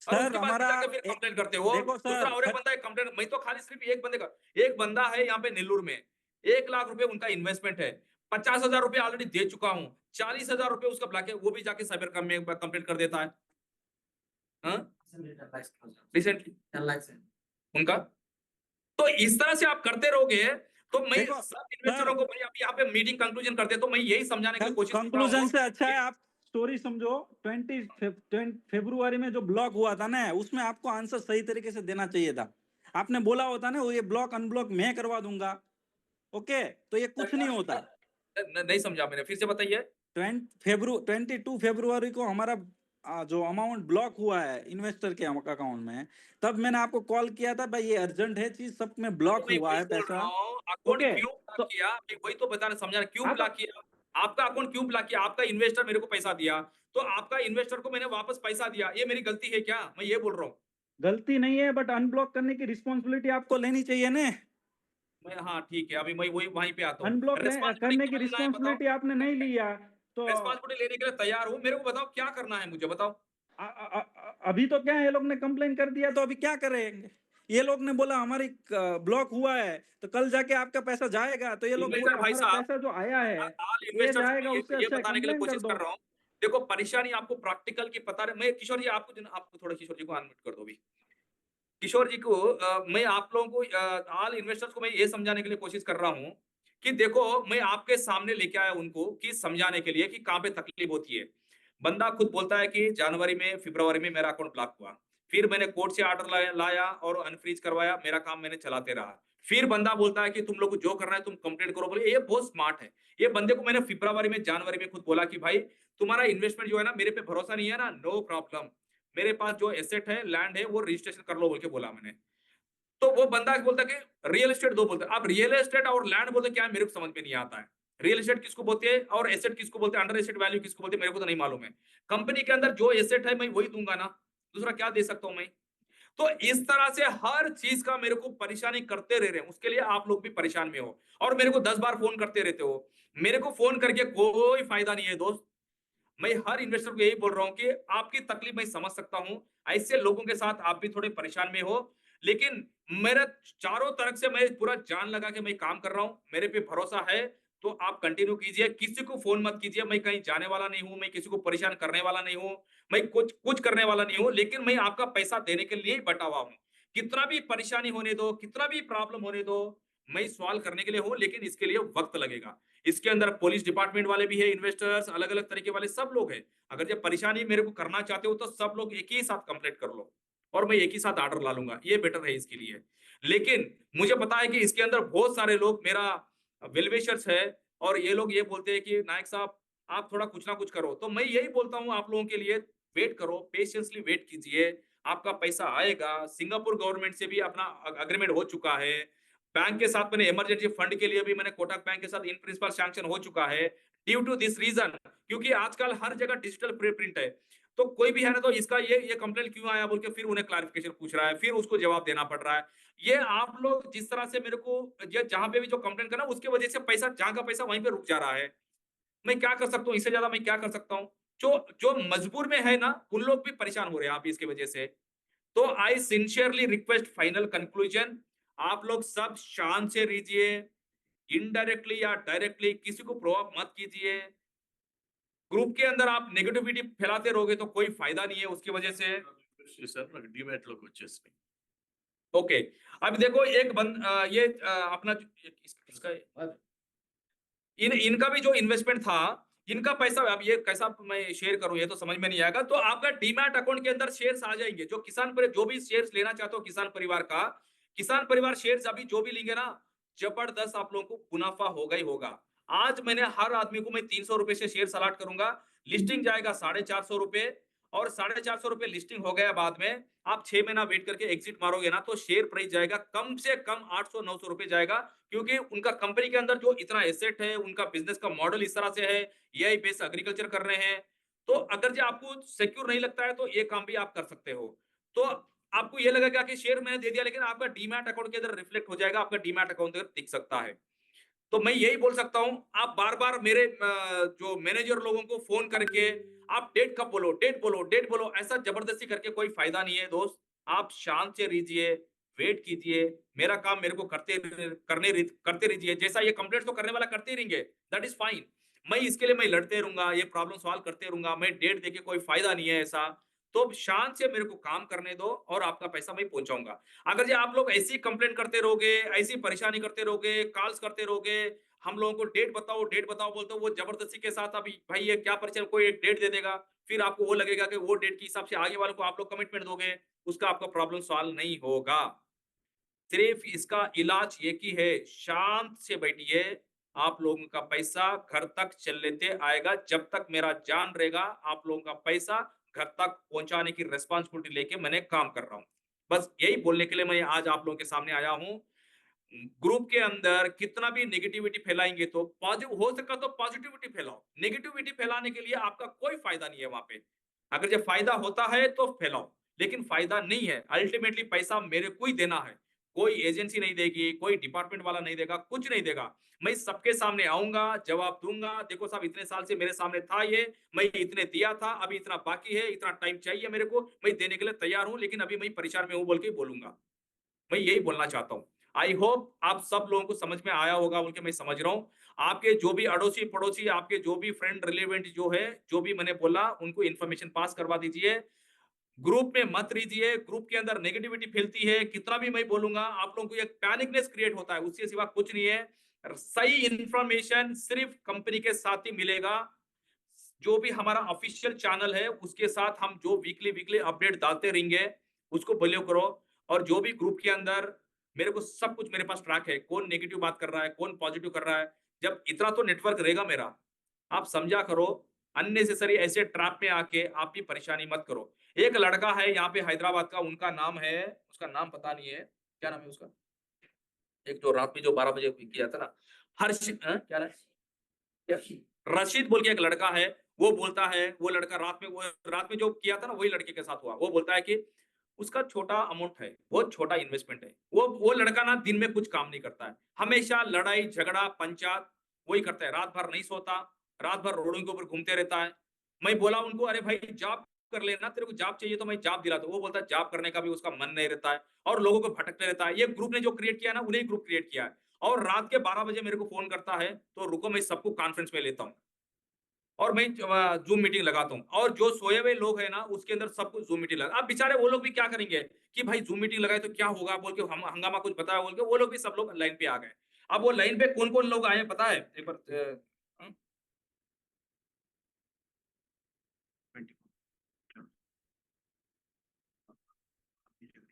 और सर उसके बाद हमारा जाके फिर कंप्लेन करते हो। देखो दूसरा सर और एक बंदा है कंप्लेन, मैं तो खाली सिर्फ एक बंदे का, एक बंदा है यहाँ पे नेल्लूर में, 1 लाख रुपए उनका इन्वेस्टमेंट है, 50,000 रुपए ऑलरेडी दे चुका हूँ, 40,000 रुपए उसका ब्लॉक है, वो भी जाके साइबर क्राइम में कंप्लेंट कर देता है। रिसेंटली 10 लाख से उनका। तो इस तरह से आप करते रहोगे तो मैं देखो सब इन्वेस्टरों को, भाई आप यहाँ पे मीटिंग कंक्लूजन करते तो मैं यही समझाने के लिए कोशिश कर रहा कंक्लूजन हूँ से अच्छा कि है आप स्टोरी समझो। 20 फरवरी में जो ब्लॉक हुआ था ना, उसमें आपको आंसर सही तरीके से देना चाहिए था। आपने बोला होता ना वो ये ब्लॉक अनब्लॉक मैं करवा दूंगा, ओके, तो ये कुछ नहीं होता। नहीं समझा मैंने, फिर से बताइए। 22 फरवरी को हमारा जो अमाउंट ब्लॉक हुआ है इन्वेस्टर के अकाउंट में, तब मैंने आपको कॉल किया था भाई ये अर्जेंट है चीज, सब में ब्लॉक मैं हुआ वही है बोल पैसा। रहा हूँ, अकाउंट ओके, क्यों ब्लॉक तो किया, मैं वही तो बताना समझाना, क्यों आप ब्लॉक किया, आपका अकाउंट क्यों ब्लॉक किया, आपका इन्वेस्टर मेरे को पैसा दिया, तो आपका इन्वेस्टर को मैंने वापस पैसा दिया, ये मेरी गलती है क्या, मैं ये बोल रहा हूँ। गलती नहीं है, बट अनब्लॉक करने की रिस्पॉन्सिबिलिटी आपको लेनी चाहिए ना। मैं हाँ ठीक है, अभी मैं वही वहीं पे आता हूँ। अनब्लॉक रेस्पॉन्सिबिलिटी करने की क्या लेना है बताओ, रिस्पॉन्सिबिलिटी आपने नहीं लिया तो रेस्पॉन्सिबिलिटी लेने के लिए तैयार हूँ, मेरे को बताओ क्या करना है, मुझे बताओ। अभी तो क्या है, ये लोग ने कंप्लेन कर दिया तो अभी क्या करेंगे। ये लोग ने बोला हमारी ब्लॉक हुआ है तो कल जाके आपका पैसा जाएगा, तो ये लोग बोल इन्वेस्टर रहे भाई हमारा साहब, पैसा जो आया है ऑल ये इन्वेस्टर्स जाएगा, को उससे ये अच्छा बताने के लिए कंप्लेन कर कोशिश दो। कर रहा हूँ। देखो परेशानी आपको प्रैक्टिकल की पता रहे, मैं किशोर जी आपको थोड़ा किशोर जी को अनम्यूट कर दो भी। किशोर जी को मैं आप लोगों को ऑल इन्वेस्टर्स को मैं ये समझाने के लिए कोशिश कर रहा हूँ कि देखो मैं आपके सामने लेके आया उनको कि समझाने के लिए कि कहाँ पे तकलीफ होती है। बंदा खुद बोलता है कि जनवरी में फरवरी में मेरा अकाउंट ब्लॉक हुआ, फिर मैंने कोर्ट से ऑर्डर लाया और अनफ्रीज करवाया, मेरा काम मैंने चलाते रहा। फिर बंदा बोलता है कि तुम लोग को जो करना है तुम कंप्लीट करो, बोले ये बहुत स्मार्ट है। ये बंदे को मैंने फरवरी में जनवरी में खुद बोला कि भाई तुम्हारा इन्वेस्टमेंट जो है ना मेरे पे भरोसा नहीं है ना, नो प्रॉब्लम, मेरे पास जो एसेट है लैंड है वो रजिस्ट्रेशन कर लो बोल के बोला मैंने। तो वो बंदा बोलता कि रियल एस्टेट दो बोलते हैं। अब रियल एस्टेट और लैंड बोलते क्या है मेरे को समझ में नहीं आता है। रियल एस्टेट किसको बोलते हैं और एसेट किसको बोलते हैं, अंडर एसेट वैल्यू किसको बोलते हैं, मेरे को तो नहीं मालूम है। कंपनी के अंदर जो एसेट है मैं वही दूंगा ना, दूसरा क्या दे सकता हूं मैं। तो इस तरह से हर चीज का मेरे को परेशानी करते रह रहे हैं, उसके लिए आप लोग भी परेशान में हो और मेरे को 10 बार फोन करते रहते हो। मेरे को फोन करके कोई फायदा नहीं है दोस्त। मैं हर इन्वेस्टर को यही बोल रहा हूं कि आपकी तकलीफ मैं समझ सकता हूं, ऐसे लोगों के साथ आप भी थोड़े परेशान में हो, लेकिन मेरा चारों तरफ से मैं पूरा जान लगा के मैं काम कर रहा हूं, मेरे पे भरोसा है तो आप कंटिन्यू कीजिए, किसी को फोन मत कीजिए, मैं कहीं जाने वाला नहीं हूं, मैं किसी को परेशान करने वाला नहीं हूं, मैं कुछ कुछ करने वाला नहीं हूं, लेकिन मैं आपका पैसा देने के लिए ही बटा हुआ हूं। कितना भी परेशानी होने दो, कितना भी प्रॉब्लम होने दो, मैं सॉल्व करने के लिए हूं, लेकिन इसके लिए वक्त लगेगा। इसके अंदर पुलिस डिपार्टमेंट वाले भी है, इन्वेस्टर्स अलग अलग तरीके वाले सब लोग हैं। अगर जब परेशानी मेरे को करना चाहते हो तो सब लोग एक ही साथ कंप्लीट कर लो और मैं एक ही साथ ऑर्डर ला लूंगा, ये बेटर है इसके लिए। लेकिन मुझे पता है कि इसके अंदर बहुत सारे लोग मेरा वेलविशर्स है और ये लोग ये बोलते हैं कि नायक साहब आप थोड़ा कुछ ना कुछ करो, तो मैं यही बोलता हूँ आप लोगों के लिए, वेट करो, पेशेंसली वेट कीजिए, आपका पैसा आएगा। सिंगापुर गवर्नमेंट से भी अपना अग्रीमेंट हो चुका है, बैंक के साथ मैंने इमरजेंसी फंड के लिए भी मैंने कोटक बैंक के साथ इन प्रिंसिपल सैंक्शन हो चुका है। ड्यू टू दिस रीजन, क्योंकि आजकल हर जगह डिजिटल प्रिंट है, तो कोई भी है ना तो इसका ये कंप्लेंट क्यों आया बोल के फिर उन्हें क्लैरिफिकेशन पूछ रहा है, फिर उसको जवाब देना पड़ रहा है। ये आप लोग जिस तरह से मेरे को ये जहां पे भी जो कंप्लेंट करना उसके वजह से पैसा, जहां का पैसा वहीं पे रुक जा रहा है। मैं क्या कर सकता हूँ, इससे ज्यादा मैं क्या कर सकता हूँ। जो जो मजबूर में है ना उन लोग भी परेशान हो रहे हैं आप इसकी वजह से। तो I sincerely request final conclusion, आप लोग सब शांत से रहिए, इनडायरेक्टली या डायरेक्टली किसी को प्रोवोक मत कीजिए। ग्रुप के अंदर आप नेगेटिविटी फैलाते रहोगे तो कोई फायदा नहीं है उसकी वजह से। డిమాట్ లోకి వచ్చేసినాయి. ओके, अब देखो एक ये अपना इसका इनका भी जो इन्वेस्टमेंट था, इनका पैसा, अब ये कैसा मैं शेयर करूं ये तो समझ में नहीं आएगा। तो आपका डीमैट अकाउंट के अंदर शेयर्स आ जाएंगे, जो किसान पर जो भी शेयर्स लेना चाहते हो किसान परिवार का, किसान परिवार शेयर्स अभी जो भी लेंगे ना, जबरदस्त आप लोगों को मुनाफा होगा ही होगा। आज मैंने हर आदमी को मैं 300 रुपए से शेयर अलॉट करूंगा, लिस्टिंग जाएगा 450 रुपए, और 450 रुपए लिस्टिंग हो गया, बाद में आप 6 महीना वेट करके एग्जिट मारोगे ना तो शेयर प्राइस जाएगा कम से कम 800-900 रुपए जाएगा, क्योंकि उनका कंपनी के अंदर जो इतना एसेट है, उनका बिजनेस का मॉडल इस तरह से है, एआई बेस्ड एग्रीकल्चर कर रहे हैं। तो अगर जो आपको सिक्योर नहीं लगता है तो ये काम भी आप कर सकते हो। तो आपको ये लगेगा कि शेयर मैंने दे दिया, लेकिन आपका डीमैट अकाउंट के अंदर रिफ्लेक्ट हो जाएगा, आपका डीमैट अकाउंट दिख सकता है। तो मैं यही बोल सकता हूं, आप बार बार मेरे जो मैनेजर लोगों को फोन करके आप डेट कब बोलो, डेट बोलो, डेट बोलो, ऐसा जबरदस्ती करके कोई फायदा नहीं है दोस्त। आप शांत से रहिए, वेट कीजिए, मेरा काम मेरे को करते रहिए। जैसा ये कंप्लेंट तो करने वाला करते ही रहेंगे, दैट इज फाइन। मैं इसके लिए मैं लड़ते रहूंगा, ये प्रॉब्लम सॉल्व करते रहूंगा, मैं डेट देके कोई फायदा नहीं है ऐसा। तो अब शांत से मेरे को काम करने दो और आपका पैसा मैं पहुंचाऊंगा। अगर जो आप लोग ऐसी कंप्लेंट करते रहोगे, ऐसी परेशानी करते रहोगे, कॉल्स करते रहोगे, हम लोगों को डेट बताओ बोलते हो, वो जबरदस्ती के साथ अभी भाई ये क्या परिचय, कोई एक डेट दे देगा, फिर आपको वो लगेगा कि वो डेट के हिसाब से आगे वालों को आप लोग कमिटमेंट दोगे, उसका आपका प्रॉब्लम सॉल्व नहीं होगा। सिर्फ इसका इलाज एक ही है, शांत से बैठिए, आप लोगों का पैसा घर तक चल लेते आएगा। जब तक मेरा जान रहेगा, आप लोगों का पैसा घर तक पहुंचाने की रिस्पांसिबिलिटी लेके मैंने काम कर रहा हूं। बस यही बोलने के लिए मैं आज आप लोगों के सामने आया हूं। ग्रुप के अंदर कितना भी नेगेटिविटी फैलाएंगे तो पॉजिटिव हो सका तो पॉजिटिविटी फैलाओ। नेगेटिविटी फैलाने के लिए आपका कोई फायदा नहीं है वहां पे। अगर जब फायदा होता है तो फैलाओ, लेकिन फायदा नहीं है। अल्टीमेटली पैसा मेरे को ही देना है, कोई एजेंसी नहीं देगी, कोई डिपार्टमेंट वाला नहीं देगा, कुछ नहीं देगा। मैं सबके सामने आऊंगा, जवाब दूंगा, देखो साहब इतने साल से मेरे सामने था ये, मैं इतने दिया था, अभी इतना बाकी है, इतना टाइम चाहिए मेरे को, मैं देने के लिए तैयार हूं, लेकिन अभी मैं परेशान में हूं बोल के बोलूंगा। मैं यही बोलना चाहता हूँ। आई होप आप सब लोगों को समझ में आया होगा बोल के मैं समझ रहा हूँ। आपके जो भी अड़ोसी पड़ोसी, आपके जो भी फ्रेंड रिलेवेंट जो है, जो भी मैंने बोला उनको इन्फॉर्मेशन पास करवा दीजिए। ग्रुप में मत रहिए, ग्रुप के अंदर नेगेटिविटी फैलती है, कितना भी मैं बोलूंगा आप लोगों को एक पैनिकनेस क्रिएट होता है, उसके सिवा कुछ नहीं है। सही इंफॉर्मेशन सिर्फ कंपनी के साथ ही मिलेगा। जो भी हमारा ऑफिशियल चैनल है उसके साथ हम जो वीकली वीकली अपडेट डालते रहेंगे, उसको फॉलो करो। और जो भी ग्रुप के अंदर मेरे को सब कुछ मेरे पास ट्रैक है, कौन नेगेटिव बात कर रहा है, कौन पॉजिटिव कर रहा है। जब इतना तो नेटवर्क रहेगा मेरा, आप समझा करो। अननेसेसरी ऐसे ट्रैप में आके आप भी परेशानी मत करो। एक लड़का है यहाँ पे हैदराबाद का, उनका नाम है, उसका नाम पता नहीं है, क्या नाम है उसका, एक जो रात में जो 12 बजे किया था ना, हर्ष, क्या नाम है? रशीद बोल के एक लड़का है। वो बोलता है, वो लड़का रात में जो किया था ना वही लड़के के साथ हुआ। वो बोलता है कि उसका छोटा अमाउंट है, बहुत छोटा इन्वेस्टमेंट है। वो लड़का ना दिन में कुछ काम नहीं करता है, हमेशा लड़ाई झगड़ा पंचायत वही करता है, रात भर नहीं सोता, रात भर रोडों के ऊपर घूमते रहता है। मैं बोला उनको, अरे भाई जॉब कर लेना, तेरे को जॉब चाहिए तो मैं जॉब दिलाता हूं। वो बोलता है जॉब करने का भी उसका मन नहीं रहता है और लोगों को भटकते रहता है। ये ग्रुप ने जो क्रिएट किया ना, उन्हें ग्रुप क्रिएट किया है। और रात के 12 बजे मेरे को फोन करता है, तो रुको मैं सबको कॉन्फ्रेंस में लेता हूँ और मैं जूम मीटिंग लगाता हूँ। और जो सोए हुए लोग हैं ना, उसके अंदर सबको जूम मीटिंग लगा। अब बेचारे वो लोग भी क्या करेंगे कि भाई जूम मीटिंग लगाए तो क्या होगा बोल के, हम हंगामा कुछ बताया बोल के, वो लोग भी सब लोग लाइन पे आ गए। अब वो लाइन पे कौन कौन लोग आए हैं पता है? एक बार हम्म,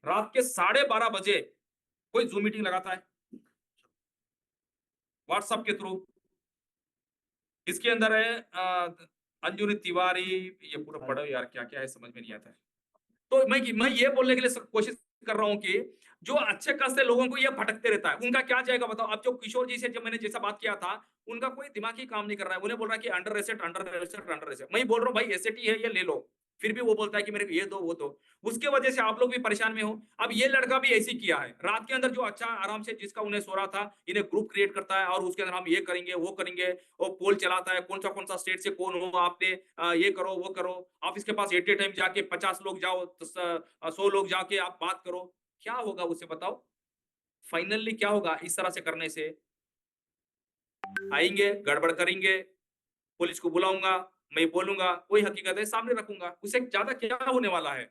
रात के 12:30 बजे कोई जूम मीटिंग लगाता है व्हाट्सएप के थ्रू। इसके अंदर है अंजुनी तिवारी, ये पूरा पढ़ो यार, क्या क्या है समझ में नहीं आता है। तो मैं ये बोलने के लिए कोशिश कर रहा हूं कि जो अच्छे खासे लोगों को ये भटकते रहता है, उनका क्या जाएगा बताओ। अब जो किशोर जी से जब मैंने जैसा बात किया था, उनका कोई दिमाग ही काम नहीं कर रहा है। उन्हें बोल रहा है कि under asset under asset under asset. मैं बोल रहा हूँ भाई एसेट ही है, ये ले लो, फिर भी वो बोलता है कि मेरे को ये दो वो दो। उसके वजह से आप लोग भी परेशान में हो। अब ये लड़का भी ऐसे किया है, रात के अंदर जो अच्छा आराम से जिसका उन्हें सो रहा था, इन्हें ग्रुप क्रिएट करता है और उसके अंदर हम ये करेंगे वो करेंगे, और पोल चलाता है कौन सा स्टेट से कौन हो आपने, ये करो वो करो। ऑफिस के पास एट ए टाइम जाके 50 लोग जाओ, 100 लोग जाके आप बात करो, क्या होगा उससे बताओ? फाइनली क्या होगा इस तरह से करने से? आएंगे गड़बड़ करेंगे, पुलिस को बुलाऊंगा, मैं बोलूंगा, वही हकीकत है सामने रखूंगा, उससे ज्यादा क्या होने वाला है?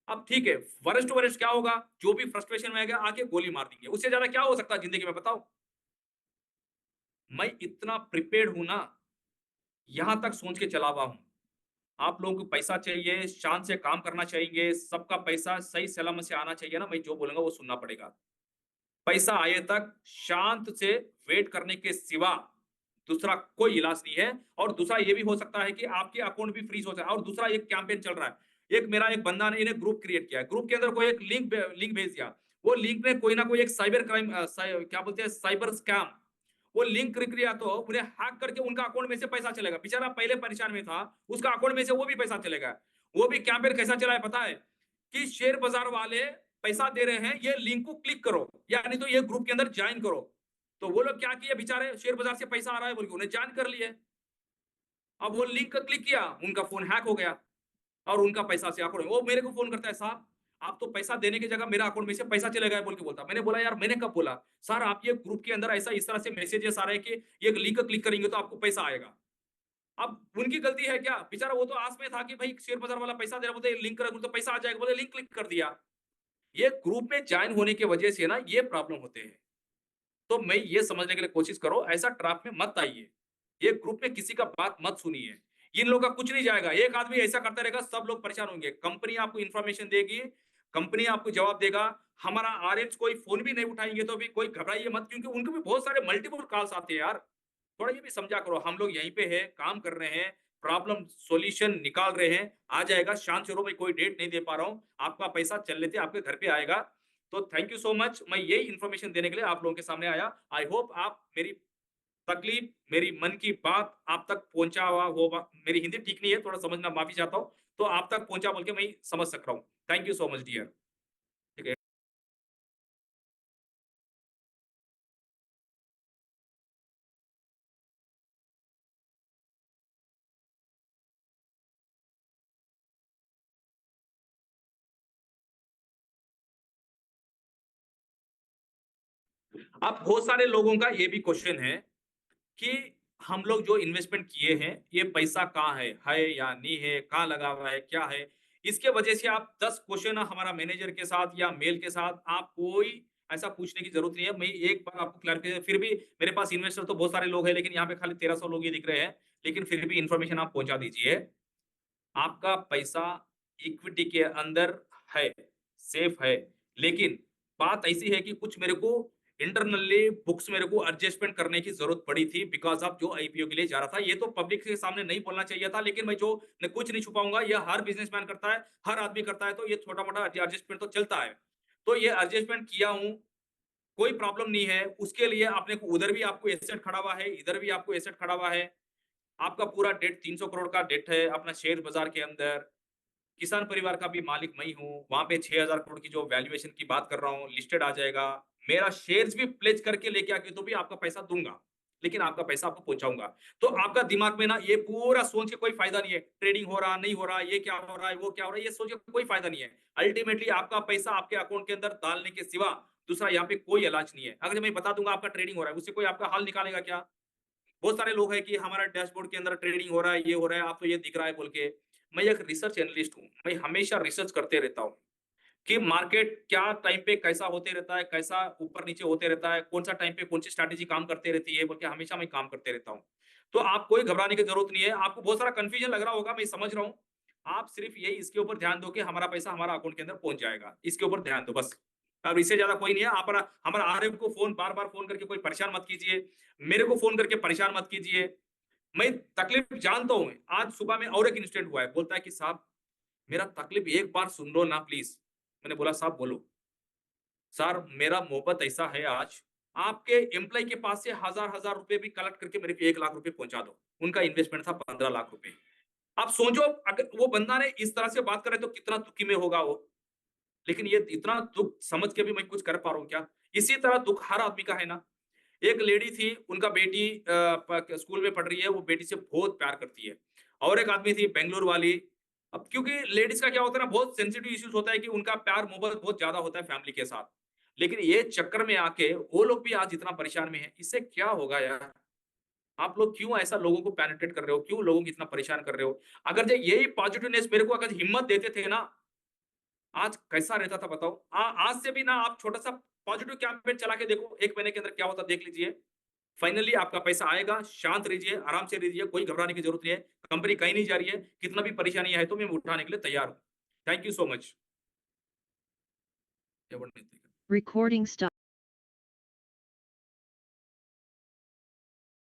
अब ठीक है, वरिष्ठ क्या होगा, जो भी फ्रस्ट्रेशन में आएगा आके गोली मार देंगे, उससे ज्यादा क्या हो सकता है जिंदगी में बताओ? मैं इतना प्रिपेयर्ड हूं ना, यहां तक सोच के चला हुआ हूं। आप लोगों को पैसा चाहिए, शान से काम करना चाहिए, सबका पैसा सही सलामत से आना चाहिए ना, मैं जो बोलूंगा वो सुनना पड़ेगा। पैसा आए तक शांत से वेट करने के सिवा दूसरा कोई इलाज नहीं है। और दूसरा ये भी हो सकता है कि आपके अकाउंट भी फ्रीज हो जाए। और दूसरा एक कैंपेन चल रहा है, मेरा एक बंदा ने इन्हें ग्रुप क्रिएट किया है, ग्रुप के अंदर कोई एक लिंक भेज दिया, वो लिंक में कोई ना कोई एक साइबर क्राइम, क्या बोलते हैं, साइबर स्कैम, वो लिंक क्लिक किया तो उन्हें हैक करके उनका अकाउंट में से पैसा चलेगा। बेचारा पहले परेशान में था, उसका अकाउंट में से वो भी पैसा चलेगा। वो भी कैंपेन कैसा चला है पता है? कि शेयर बाजार वाले पैसा दे रहे हैं, ये लिंक को क्लिक करो, यानी तो ये ग्रुप के अंदर ज्वाइन करो, तो वो लोग क्या किए बेचारे, शेयर बाजार से पैसा आ रहा है बोल के उन्हें जान कर लिए। अब वो लिंक क्लिक किया, उनका फोन हैक हो गया और उनका पैसा से अकाउंट, वो मेरे को फोन करता है, साहब आप तो पैसा देने की जगह मेरा अकाउंट में से पैसा चले गया बोल के बोलता। मैंने बोला यार मैंने कब बोला, सर आप ये ग्रुप के अंदर ऐसा इस तरह से मैसेजेस आ रहे हैं कि ये लिंक क्लिक करेंगे तो आपको पैसा आएगा। अब उनकी गलती है क्या, बेचारा वो तो आस में था कि भाई शेयर बाजार वाला पैसा दे रहा, बोलते लिंक कर तो पैसा आ जाएगा, बोले लिंक क्लिक कर दिया। ये ग्रुप में ज्वाइन होने की वजह से ना ये प्रॉब्लम होते हैं। तो मैं ये समझने के लिए कोशिश करो, ऐसा ट्रैप में मत आइए, ये ग्रुप में किसी का बात मत सुनिए, इन लोगों का कुछ नहीं जाएगा। एक आदमी ऐसा करता रहेगा, सब लोग परेशान होंगे। कंपनी आपको इंफॉर्मेशन देगी, कंपनी आपको जवाब देगा। हमारा आरएम्स कोई फोन भी नहीं उठाएंगे तो भी कोई घबराइए मत, क्योंकि उनको भी बहुत सारे मल्टीपल कॉल्स आते हैं यार। थोड़ा ये भी समझा करो, हम लोग यहीं पे है, काम कर रहे हैं, प्रॉब्लम सॉल्यूशन निकाल रहे हैं, आ जाएगा, शांत से रहो। मैं कोई डेट नहीं दे पा रहा हूँ, आपका पैसा चल लेते आपके घर पे आएगा। तो थैंक यू सो मच, मैं यही इन्फॉर्मेशन देने के लिए आप लोगों के सामने आया। आई होप आप मेरी तकलीफ, मेरी मन की बात आप तक पहुंचा हुआ होगा। मेरी हिंदी ठीक नहीं है, थोड़ा समझना माफी चाहता हूँ, तो आप तक पहुंचा बोल के मैं समझ सक रहा हूँ। Thank you so much dear. ठीक है। अब बहुत सारे लोगों का ये भी क्वेश्चन है कि हम लोग जो इन्वेस्टमेंट किए हैं, ये पैसा कहाँ है या नहीं है, कहाँ लगा हुआ है, क्या है? इसके वजह से आप 10 क्वेश्चन हमारा मैनेजर के साथ या मेल के साथ आप कोई ऐसा पूछने की जरूरत नहीं है। मैं एक बार आपको क्लैरिफिकेशन, फिर भी मेरे पास इन्वेस्टर तो बहुत सारे लोग हैं, लेकिन यहाँ पे खाली 1300 लोग ही दिख रहे हैं, लेकिन फिर भी इन्फॉर्मेशन आप पहुंचा दीजिए। आपका पैसा इक्विटी के अंदर है, सेफ है, लेकिन बात ऐसी है कि कुछ मेरे को इंटरनली बुक्स मेरे को एडजस्टमेंट करने की जरूरत पड़ी थी, बिकॉज ऑफ जो आईपीओ के लिए जा रहा था। ये तो पब्लिक के सामने नहीं बोलना चाहिए था, लेकिन मैं जो मैं कुछ नहीं छुपाऊंगा, ये हर बिजनेसमैन करता है, हर आदमी करता है, तो ये छोटा मोटा एडजस्टमेंट तो चलता है। तो ये एडजस्टमेंट किया हूं, कोई प्रॉब्लम नहीं है। उसके लिए आपने को उधर भी आपको एसेट खड़ा हुआ है, इधर भी आपको एसेट खड़ा हुआ है। आपका पूरा डेट 300 करोड़ का डेट है अपना शेयर बाजार के अंदर। किसान परिवार का भी मालिक मैं ही हूँ। वहाँ पे 6000 करोड़ की जो वैल्यूएशन की बात कर रहा हूँ, लिस्टेड आ जाएगा। मेरा शेयर्स भी प्लेज करके लेके आके तो भी आपका पैसा दूंगा, लेकिन आपका पैसा आपको पहुंचाऊंगा। तो आपका दिमाग में ना ये पूरा सोच के कोई फायदा नहीं है, ट्रेडिंग हो रहा नहीं हो रहा, ये क्या हो रहा है, वो क्या हो रहा है, ये सोच के कोई फायदा नहीं है। अल्टीमेटली आपका पैसा आपके अकाउंट के अंदर डालने के सिवा दूसरा यहाँ पे कोई इलाज नहीं है। अगर मैं बता दूंगा आपका ट्रेडिंग हो रहा है, उससे कोई आपका हाल निकालेगा क्या? बहुत सारे लोग हैं कि हमारा डैशबोर्ड के अंदर ट्रेडिंग हो रहा है, ये हो रहा है, आप तो ये दिख रहा है बोल के। मैं एक रिसर्च एनालिस्ट हूँ, मैं हमेशा रिसर्च करते रहता हूँ कि मार्केट क्या टाइम पे कैसा होते रहता है, कैसा ऊपर नीचे होते रहता है, कौन सा टाइम पे कौन सी स्ट्रैटेजी काम करते रहती है बोल के हमेशा मैं काम करते रहता हूँ। तो आप कोई घबराने की जरूरत नहीं है। आपको बहुत सारा कंफ्यूजन लग रहा होगा, मैं समझ रहा हूँ। आप सिर्फ यही इसके ऊपर ध्यान दो कि हमारा पैसा हमारा अकाउंट के अंदर पहुंच जाएगा, इसके ऊपर ध्यान दो बस। अब इससे ज्यादा कोई नहीं है। आप हमारा आरएम को फोन बार बार फोन करके कोई परेशान मत कीजिए, मेरे को फोन करके परेशान मत कीजिए। मैं तकलीफ जानता हूँ। आज सुबह में और एक इंसिडेंट हुआ है, बोलता है कि साहब मेरा तकलीफ एक बार सुन लो ना प्लीज। मैंने बोला साहब बोलो। सर मेरा मोहब्बत ऐसा है, आज आपके एम्प्लॉय के पास से हजार हजार रुपए भी कलेक्ट करके मेरे को 1 लाख रुपए पहुंचा दो। उनका इन्वेस्टमेंट था 15 लाख रुपए। आप सोचो अगर वो बंदा ने इस तरह से बात करे तो कितना दुखी में होगा वो। लेकिन ये इतना दुख समझ के भी मैं कुछ कर पा रहा हूँ क्या? इसी तरह दुख हर आदमी का है ना। एक लेडी थी, उनका बेटी स्कूल में पढ़ रही है, वो बेटी से बहुत प्यार करती है। और एक आदमी थी बेंगलोर वाली। अब क्योंकि लेडीज का क्या होता है ना, बहुत सेंसिटिव इश्यूज होता है कि उनका प्यार मोहब्बत बहुत ज्यादा होता है फैमिली के साथ। लेकिन ये चक्कर में आके वो लोग भी आज इतना परेशान में है। इससे क्या होगा यार? आप लोग क्यों ऐसा लोगों को पेनिट्रेट कर रहे हो, क्यों लोगों को इतना परेशान कर रहे हो? अगर जो यही पॉजिटिवनेस मेरे को अगर हिम्मत देते थे ना, आज कैसा रहता था बताओ। आज से भी ना आप छोटा सा पॉजिटिव कैंपेन चला के देखो, 1 महीने के अंदर क्या होता देख लीजिए। फाइनली आपका पैसा आएगा। शांत रहिए, आराम से रहिए, कोई घबराने की जरूरत नहीं है। कंपनी कहीं नहीं जा रही है, कितना भी परेशानी आए तो मैं उठाने के लिए तैयार हूँ। Thank you so much. Recording stop.